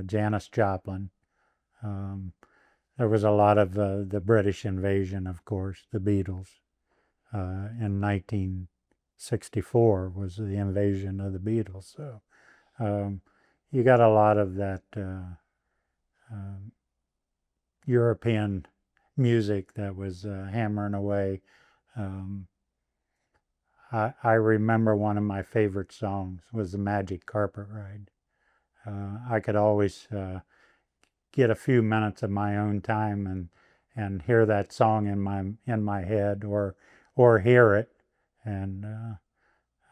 Speaker 2: Janis Joplin. Um, there was a lot of the British invasion, of course, the Beatles. In 1964 was the invasion of the Beatles. So you got a lot of that European music that was hammering away. I remember one of my favorite songs was the Magic Carpet Ride. I could always get a few minutes of my own time and hear that song in my head, or hear it, and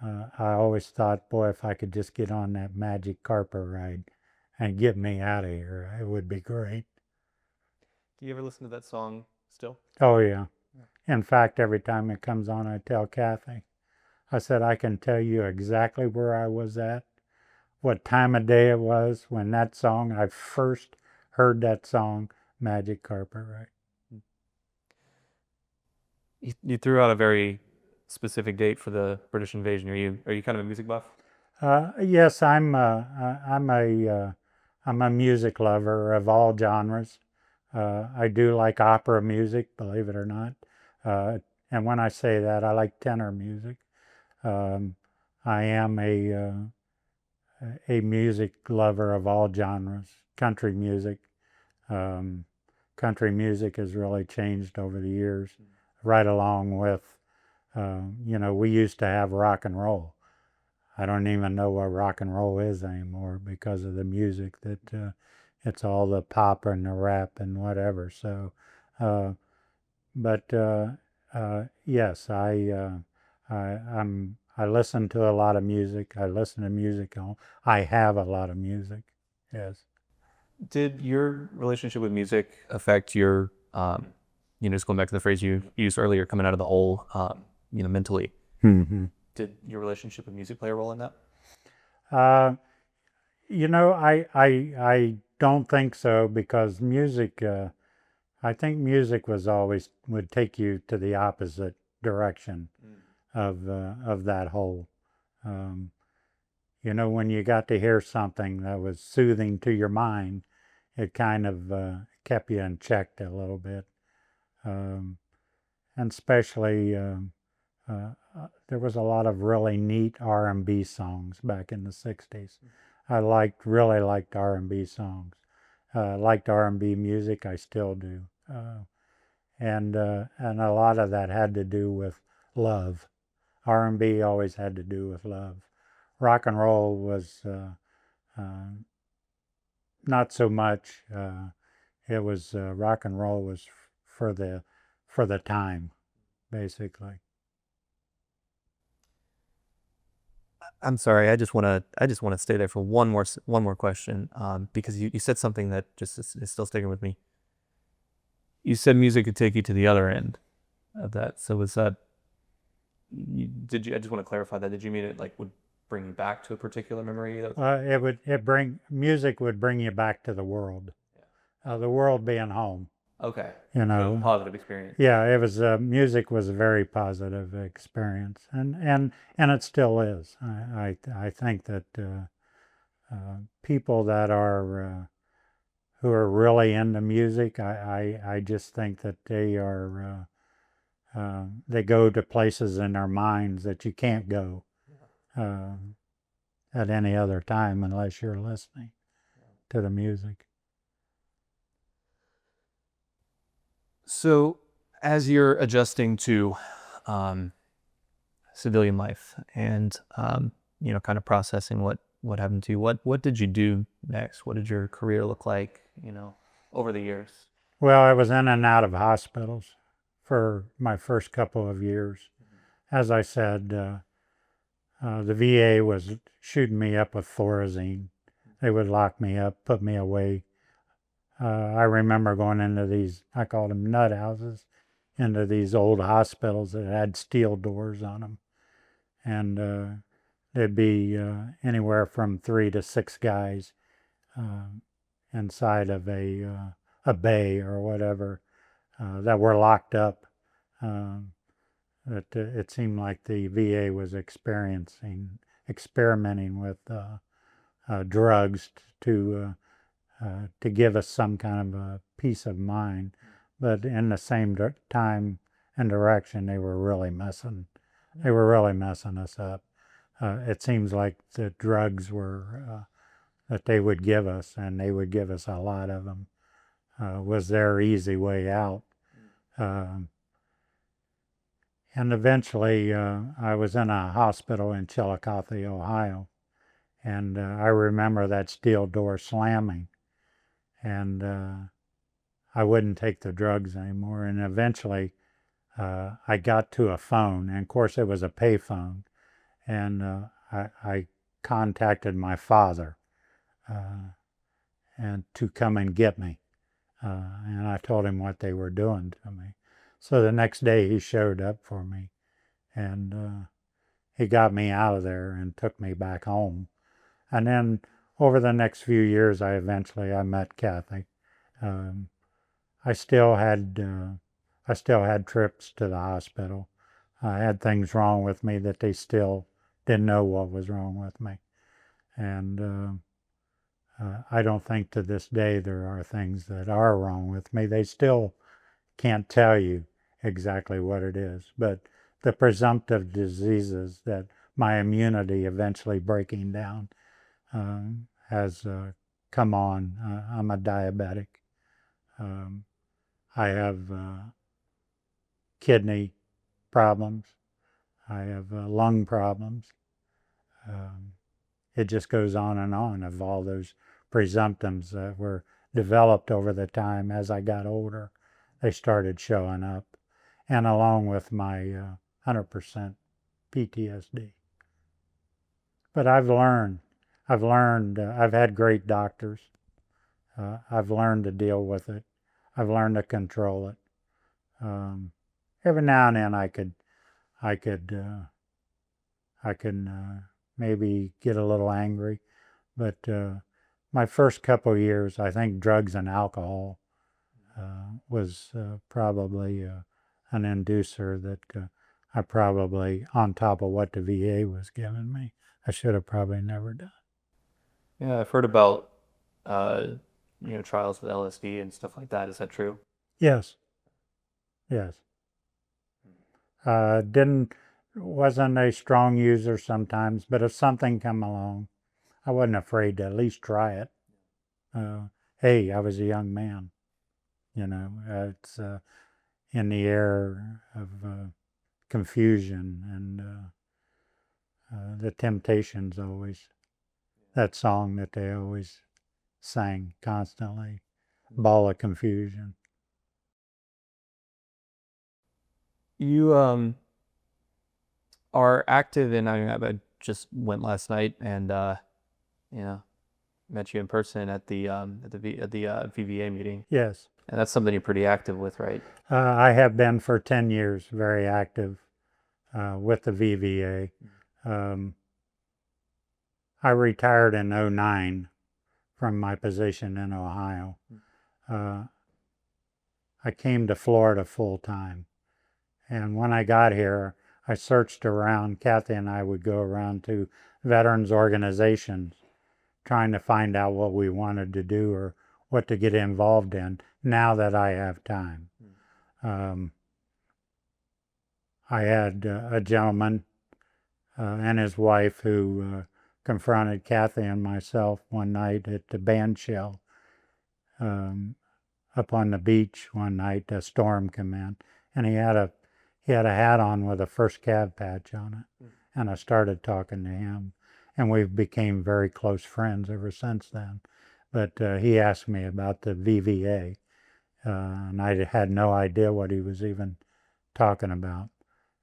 Speaker 2: I always thought, boy, if I could just get on that Magic Carpet Ride and get me out of here, it would be great.
Speaker 1: Do you ever listen to that song still?
Speaker 2: Oh yeah. In fact, every time it comes on, I tell Kathy, I said, I can tell you exactly where I was at, what time of day it was when that song, I first heard that song, Magic Carpet Ride.
Speaker 1: You threw out a very specific date for the British invasion. Are you kind of a music buff?
Speaker 2: Yes, I'm a music lover of all genres. I do like opera music, believe it or not. And when I say that, I like tenor music. I am a music lover of all genres. Country music. Country music has really changed over the years, right along with, we used to have rock and roll. I don't even know what rock and roll is anymore because of the music that it's all the pop and the rap and whatever. So, but yes, I listen to a lot of music. I listen to music. I have a lot of music. Yes.
Speaker 1: Did your relationship with music affect your, just going back to the phrase you used earlier, coming out of the hole, mentally?
Speaker 2: Mm-hmm.
Speaker 1: Did your relationship with music play a role in that?
Speaker 2: I don't think so, because music, I think music would take you to the opposite direction of that hole. When you got to hear something that was soothing to your mind, it kind of kept you in check a little bit. And especially, there was a lot of really neat R&B songs back in the 60s. I really liked R&B songs. Liked R&B music, I still do. And a lot of that had to do with love. R&B always had to do with love. Rock and roll was not so much. It was rock and roll was for the time, basically.
Speaker 1: I'm sorry. I just want to stay there for one more question, because you said something that just is still sticking with me. You said music could take you to the other end of that. So was that? I just want to clarify that. Did you mean it like would bring you back to a particular memory?
Speaker 2: Music would bring you back to the world. The world being home.
Speaker 1: Okay.
Speaker 2: So
Speaker 1: positive experience.
Speaker 2: Yeah, it was. Music was a very positive experience, and it still is. I think that people that are who are really into music, I just think that they go to places in their minds that you can't go at any other time unless you're listening to the music.
Speaker 1: So, as you're adjusting to civilian life and kind of processing what happened to you, what did you do next? What did your career look like, over the years?
Speaker 2: Well, I was in and out of hospitals for my first couple of years. As I said, the VA was shooting me up with Thorazine. They would lock me up, put me away. I remember going into these, I called them nut houses, into these old hospitals that had steel doors on them. And there'd be anywhere from 3 to 6 guys inside of a bay or whatever that were locked up. It seemed like the VA was experimenting with drugs to give us some kind of a peace of mind, but in the same time and direction, they were really messing us up. It seems like the drugs were that they would give us, and they would give us a lot of them, was their easy way out. And eventually, I was in a hospital in Chillicothe, Ohio, and I remember that steel door slamming, and I wouldn't take the drugs anymore. And eventually, I got to a phone, and of course, it was a pay phone, and I contacted my father and to come and get me, and I told him what they were doing to me. So the next day he showed up for me, and he got me out of there and took me back home. And then over the next few years, I met Kathy. I still had trips to the hospital. I had things wrong with me that they still didn't know what was wrong with me, and I don't think to this day there are things that are wrong with me. They still can't tell you exactly what it is, but the presumptive diseases that my immunity eventually breaking down has come on. I'm a diabetic. I have kidney problems. I have lung problems. It just goes on of all those presumptives that were developed over the time as I got older. They started showing up, and along with my 100% PTSD. But I've had great doctors. I've learned to deal with it. I've learned to control it. Every now and then I can maybe get a little angry, but my first couple of years, I think drugs and alcohol was probably an inducer that I probably, on top of what the VA was giving me, I should have probably never done.
Speaker 1: Yeah, I've heard about trials with LSD and stuff like that. Is that true?
Speaker 2: Yes. Wasn't a strong user sometimes, but if something come along, I wasn't afraid to at least try it. Hey, I was a young man. It's in the air of confusion and the Temptations always, that song that they always sang constantly, Ball of Confusion.
Speaker 1: You are active in, I just went last night and met you in person at the VVA meeting.
Speaker 2: Yes.
Speaker 1: And that's something you're pretty active with, right?
Speaker 2: I have been for 10 years, very active with the VVA. I retired in 2009 from my position in Ohio. I came to Florida full time. And when I got here, I searched around. Kathy and I would go around to veterans organizations trying to find out what we wanted to do or what to get involved in now that I have time. I had a gentleman and his wife who confronted Kathy and myself one night at the band shell up on the beach one night. A storm came in, and he had a hat on with a first cav patch on it, and I started talking to him, and we became very close friends ever since then. But he asked me about the VVA, and I had no idea what he was even talking about.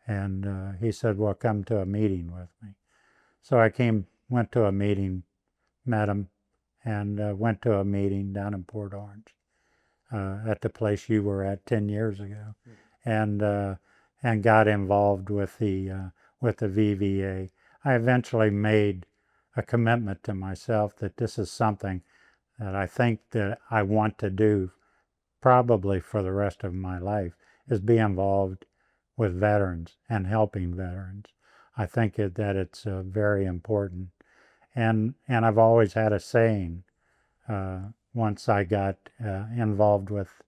Speaker 2: And he said, well, come to a meeting with me. So I went to a meeting, met him, and went to a meeting down in Port Orange at the place you were at 10 years ago, and got involved with the VVA. I eventually made a commitment to myself that this is something that I think that I want to do probably for the rest of my life is be involved with veterans and helping veterans. I think that it's very important. And I've always had a saying once I got involved with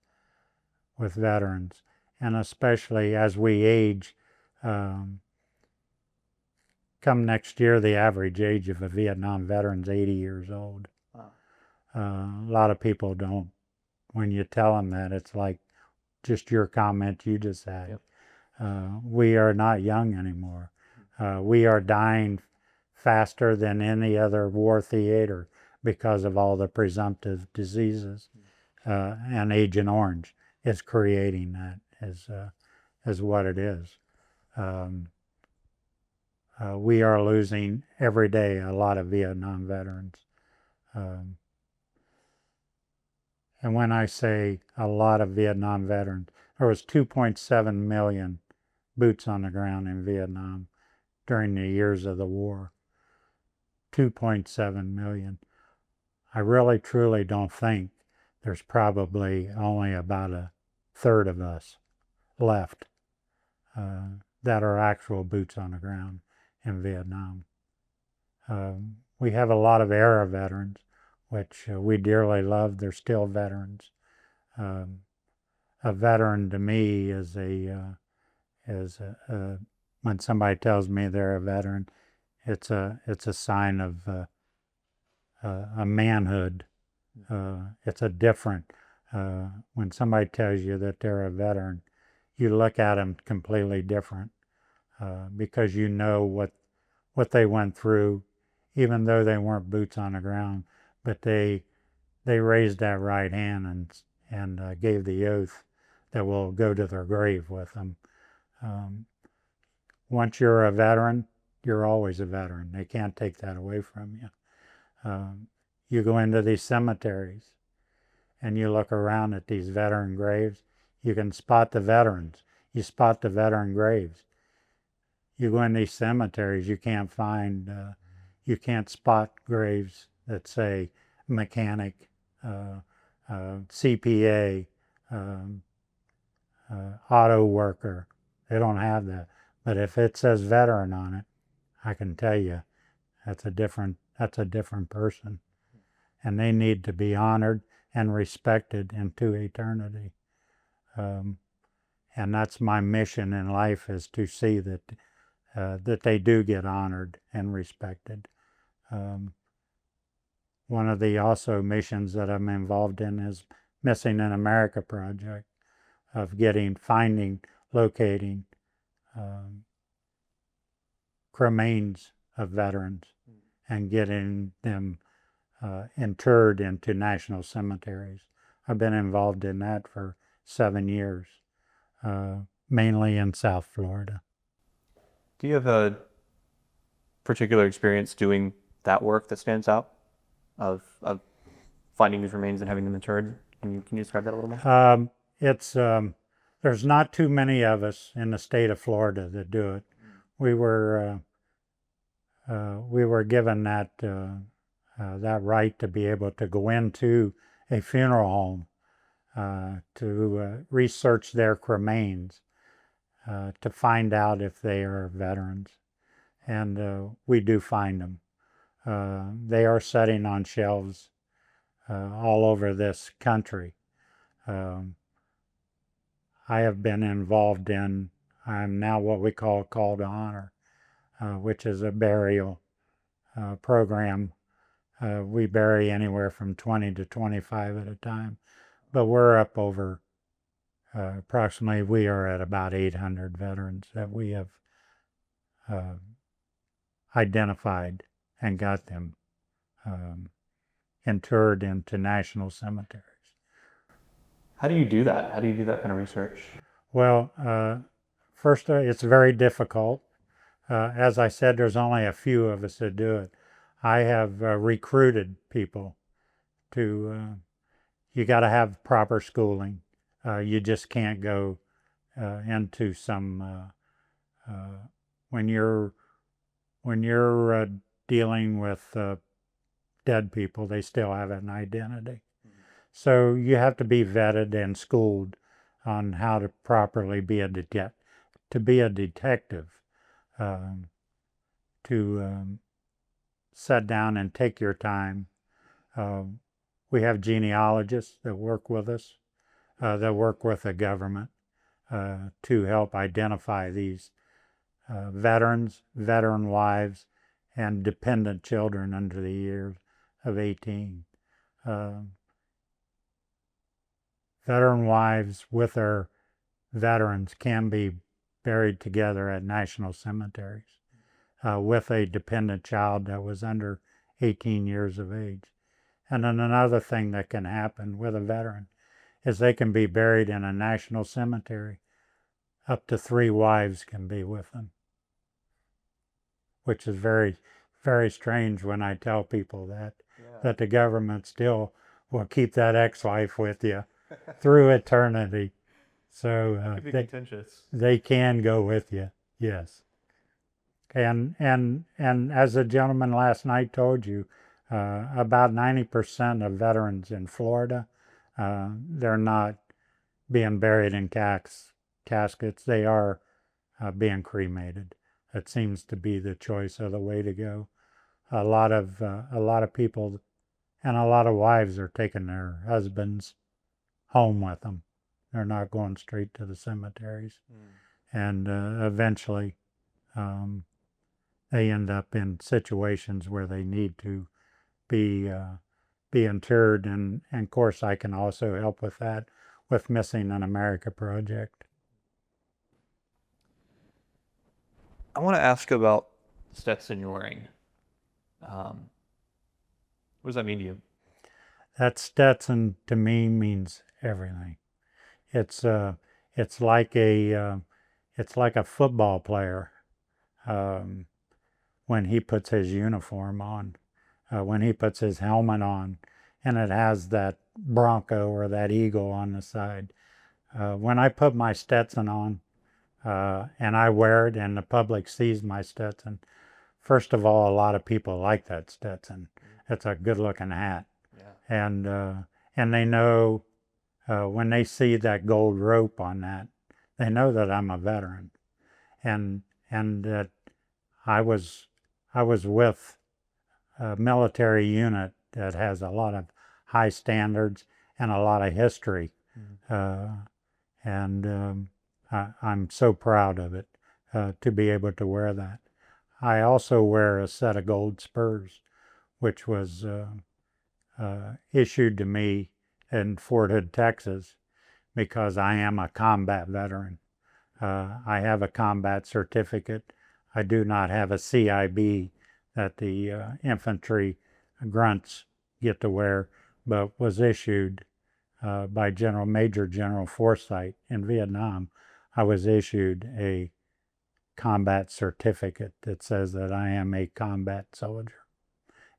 Speaker 2: veterans, and especially as we age. Come next year, the average age of a Vietnam veteran is 80 years old.
Speaker 1: Wow.
Speaker 2: A lot of people don't. When you tell them that, it's like just your comment you just had.
Speaker 1: Yep.
Speaker 2: We are not young anymore. We are dying faster than any other war theater because of all the presumptive diseases. And Agent Orange is creating that as what it is. We are losing every day a lot of Vietnam veterans. And when I say a lot of Vietnam veterans, there was 2.7 million boots on the ground in Vietnam during the years of the war. 2.7 million. I really truly don't think there's probably only about a third of us left that are actual boots on the ground in Vietnam. We have a lot of era veterans, which we dearly love. They're still veterans. A veteran to me is when somebody tells me they're a veteran, it's a sign of a manhood. It's a different. When somebody tells you that they're a veteran, you look at them completely different because you know what they went through, even though they weren't boots on the ground, but they raised that right hand and gave the oath that will go to their grave with them. Once you're a veteran, you're always a veteran. They can't take that away from you. You go into these cemeteries and you look around at these veteran graves, you can spot the veterans. You spot the veteran graves. You go in these cemeteries, you can't spot graves that say mechanic, CPA, auto worker. They don't have that. But if it says veteran on it, I can tell you that's a different person. And they need to be honored and respected into eternity. And that's my mission in life, is to see that they do get honored and respected. One of the also missions that I'm involved in is Missing in America project, of finding, locating cremains of veterans and getting them interred into national cemeteries. I've been involved in that for 7 years, mainly in South Florida.
Speaker 1: Do you have a particular experience doing that work that stands out, of finding these remains and having them interred? Can you describe that a little more?
Speaker 2: There's not too many of us in the state of Florida that do it. We were given that right to be able to go into a funeral home to research their cremains to find out if they are veterans, and we do find them. They are sitting on shelves all over this country. I have been involved in, I'm now what we call Call to Honor, which is a burial program. We bury anywhere from 20 to 25 at a time, but we're up over approximately, we are at about 800 veterans that we have identified and got them interred into national cemeteries.
Speaker 1: How do you do that? How do you do that kind of research?
Speaker 2: Well, first, it's very difficult. As I said, there's only a few of us that do it. I have recruited people to, you got to have proper schooling. You just can't go into some, when you're dealing with dead people, they still have an identity. So you have to be vetted and schooled on how to properly be a detective, to sit down and take your time. We have genealogists that work with us, that work with the government to help identify these veterans, veteran wives, and dependent children under the years of 18. Veteran wives with their veterans can be buried together at national cemeteries with a dependent child that was under 18 years of age. And then another thing that can happen with a veteran is they can be buried in a national cemetery. Up to 3 wives can be with them, which is very, very strange when I tell people that the government still will keep that ex-wife with you through eternity. So they can go with you, yes. And as the gentleman last night told you, about 90% of veterans in Florida, they're not being buried in caskets. They are being cremated. It seems to be the choice of the way to go. A lot of people and a lot of wives are taking their husbands home with them. They're not going straight to the cemeteries. And eventually they end up in situations where they need to be interred. And of course, I can also help with that with Missing in America project.
Speaker 1: I want to ask about Stetson you're wearing. What does that mean to you?
Speaker 2: That Stetson to me means everything. It's like a football player when he puts his uniform on, when he puts his helmet on, and it has that bronco or that eagle on the side. When I put my Stetson on and I wear it and the public sees my Stetson, first of all, a lot of people like that Stetson. It's a good-looking hat. Yeah. And they know when they see that gold rope on that, they know that I'm a veteran, and that I was with a military unit that has a lot of high standards and a lot of history, and I'm so proud of it to be able to wear that. I also wear a set of gold spurs, which was issued to me in Fort Hood, Texas, because I am a combat veteran. I have a combat certificate. I do not have a CIB that the infantry grunts get to wear, but was issued by Major General Forsyth in Vietnam. I was issued a combat certificate that says that I am a combat soldier.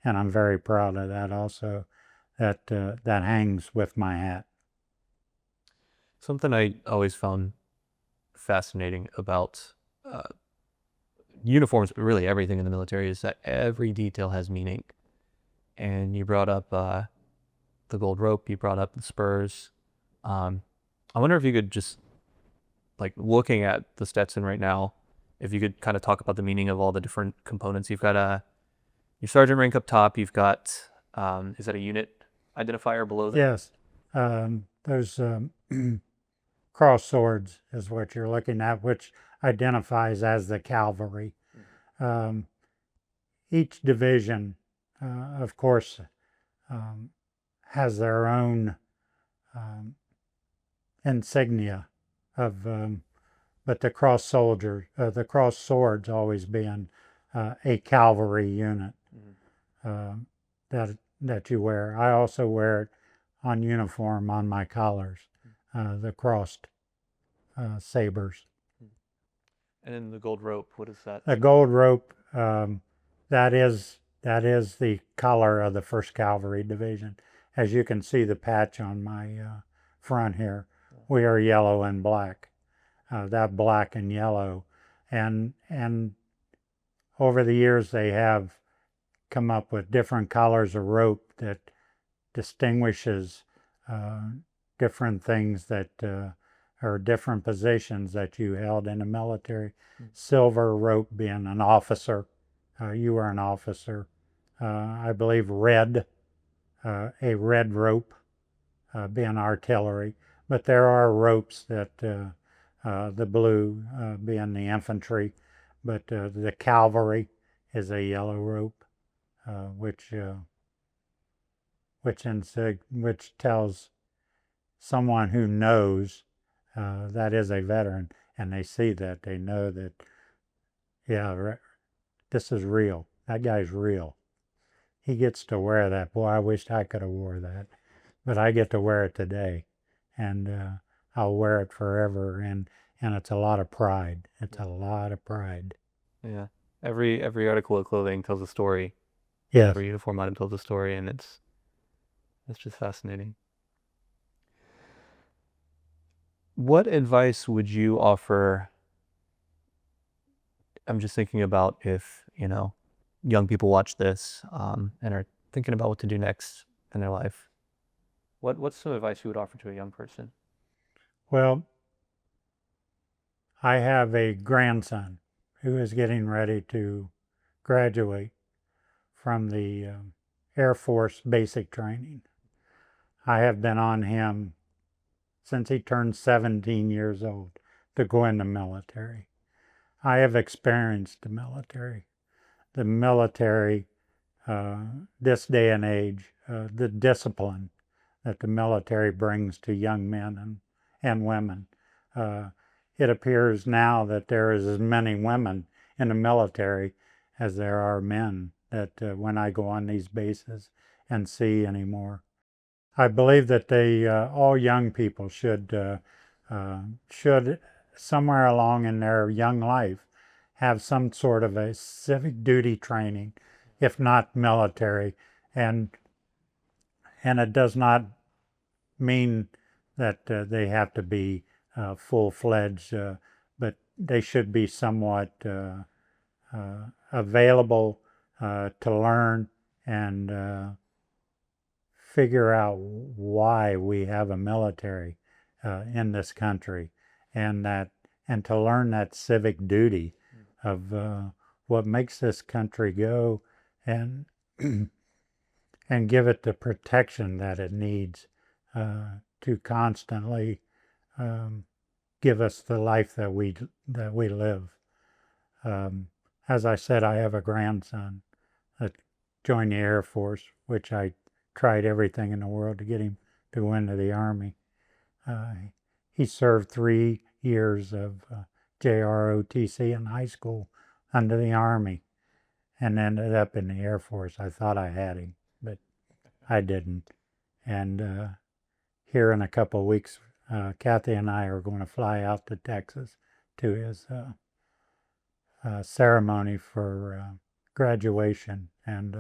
Speaker 2: And I'm very proud of that also. That hangs with my hat.
Speaker 1: Something I always found fascinating about uniforms, but really everything in the military, is that every detail has meaning. And you brought up the gold rope, you brought up the spurs. I wonder if you could just, like, looking at the Stetson right now, if you could kind of talk about the meaning of all the different components. You've got your sergeant rank up top, you've got, is that a unit identifier below that?
Speaker 2: Yes. Those cross swords is what you're looking at, which identifies as the cavalry. Each division, of course, has their own insignia of, but the cross swords always been a cavalry unit that you wear. I also wear it on uniform on my collars, the crossed sabers.
Speaker 1: And then the gold rope, what is that?
Speaker 2: The gold rope, that is the color of the 1st Cavalry Division. As you can see the patch on my front here, we are yellow and black. That black and yellow, and over the years they have come up with different colors of rope that distinguishes different things that or different positions that you held in the military. Silver rope being an officer. You were an officer. I believe red, a red rope being artillery. But there are ropes that the blue being the infantry, but the cavalry is a yellow rope, which tells someone who knows that is a veteran, and they see that, they know that, yeah, this is real. That guy's real. He gets to wear that. Boy, I wished I could have wore that, but I get to wear it today, and I'll wear it forever, and it's a lot of pride. It's a lot of pride.
Speaker 1: Yeah. Every article of clothing tells a story.
Speaker 2: Yes.
Speaker 1: Every uniform item tells a story, and it's just fascinating. What advice would you offer? I'm just thinking about if, young people watch this and are thinking about what to do next in their life. What's some advice you would offer to a young person?
Speaker 2: Well, I have a grandson who is getting ready to graduate from the Air Force basic training. I have been on him since he turned 17 years old to go in the military. I have experienced the military. The military, this day and age, the discipline that the military brings to young men and women. It appears now that there is as many women in the military as there are men that when I go on these bases and see anymore. I believe that all young people should somewhere along in their young life have some sort of a civic duty training, if not military, and it does not mean that they have to be full-fledged, but they should be somewhat available to learn and figure out why we have a military in this country, and to learn that civic duty of what makes this country go, and and give it the protection that it needs to constantly give us the life that we live. As I said, I have a grandson that joined the Air Force, which I tried everything in the world to get him to go into the Army. He served 3 years of JROTC in high school under the Army and ended up in the Air Force. I thought I had him, but I didn't. And here in a couple of weeks, Kathy and I are going to fly out to Texas to his ceremony for graduation, and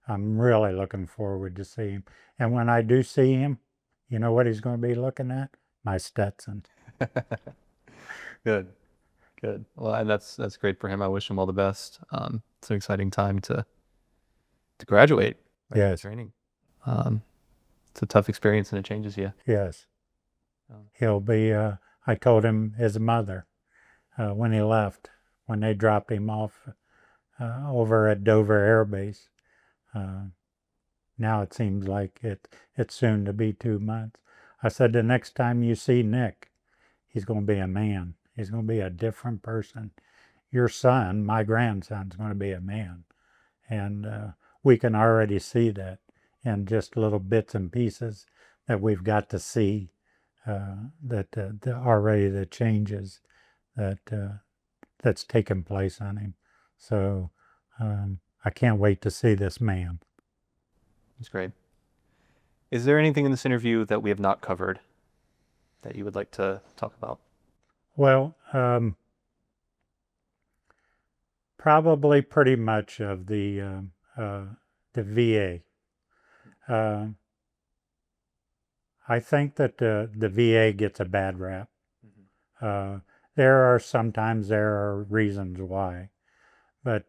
Speaker 2: I'm really looking forward to see him. And when I do see him, you know what he's going to be looking at? My Stetson.
Speaker 1: Good. Well, and that's great for him. I wish him all the best. It's an exciting time to graduate. Right?
Speaker 2: Yes.
Speaker 1: Training. It's a tough experience, and it changes you.
Speaker 2: Yes. He'll be. I told him his mother when he left, when they dropped him off over at Dover Air Base. Now it seems like it's soon to be 2 months. I said, the next time you see Nick, he's going to be a man. He's going to be a different person. Your son, my grandson's going to be a man. And we can already see that in just little bits and pieces that we've got to see, that already the changes that's taken place on him. So I can't wait to see this man.
Speaker 1: That's great. Is there anything in this interview that we have not covered that you would like to talk about?
Speaker 2: Well, probably pretty much of the VA. I think that the VA gets a bad rap. There are reasons why, but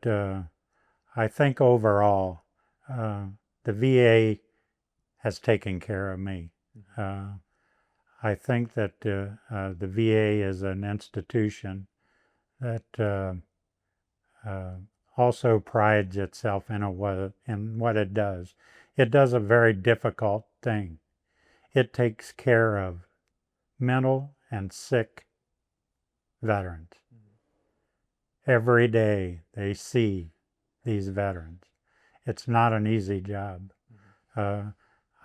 Speaker 2: I think overall, the VA has taken care of me. I think that the VA is an institution that also prides itself in what it does. It does a very difficult thing. It takes care of mental and sick veterans. Every day they see these veterans. It's not an easy job.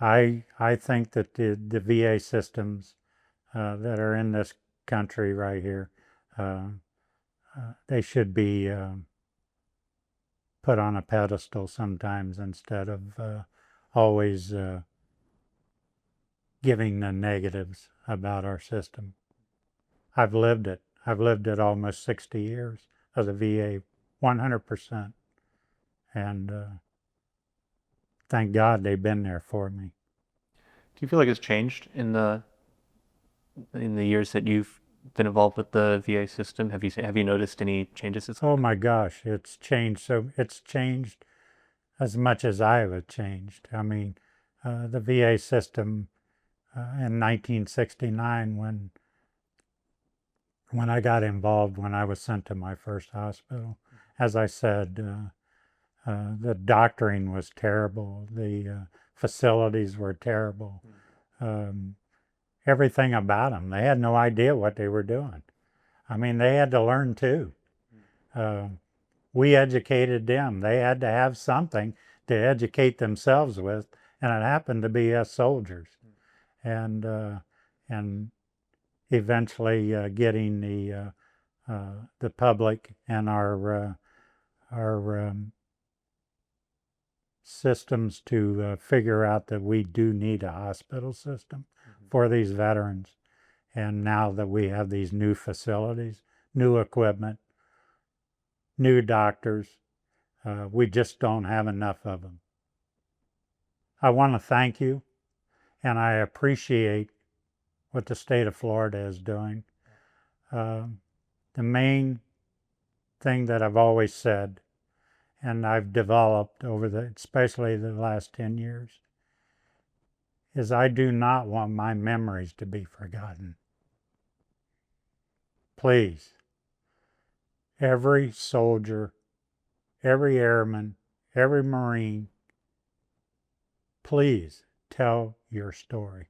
Speaker 2: I think that the VA systems that are in this country right here, they should be put on a pedestal sometimes instead of always giving the negatives about our system. I've lived it. I've lived it almost 60 years of the VA, 100%. And thank God they've been there for me.
Speaker 1: Do you feel like it's changed in the years that you've been involved with the VA system? Have you noticed any changes?
Speaker 2: Oh my gosh, it's changed. So it's changed as much as I have changed. I mean, the VA system in 1969, when I got involved, when I was sent to my first hospital, as I said, the doctoring was terrible. The facilities were terrible. Everything about them. They had no idea what they were doing. I mean, they had to learn too. We educated them. They had to have something to educate themselves with, and it happened to be us soldiers. And eventually getting the public and our systems to figure out that we do need a hospital system for these veterans. And now that we have these new facilities, new equipment, new doctors, we just don't have enough of them. I want to thank you, and I appreciate what the state of Florida is doing. The main thing that I've always said, and I've developed especially the last 10 years, is I do not want my memories to be forgotten. Please, every soldier, every airman, every Marine, please tell your story.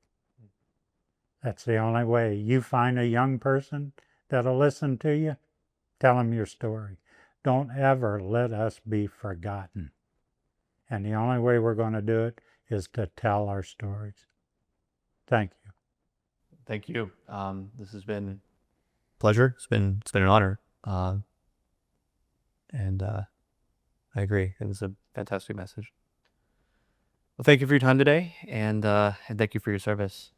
Speaker 2: That's the only way. You find a young person that'll listen to you, tell them your story. Don't ever let us be forgotten. And the only way we're going to do it is to tell our stories. Thank you.
Speaker 1: Thank you. This has been a pleasure. It's been an honor. And I agree. It was a fantastic message. Well, thank you for your time today, and thank you for your service.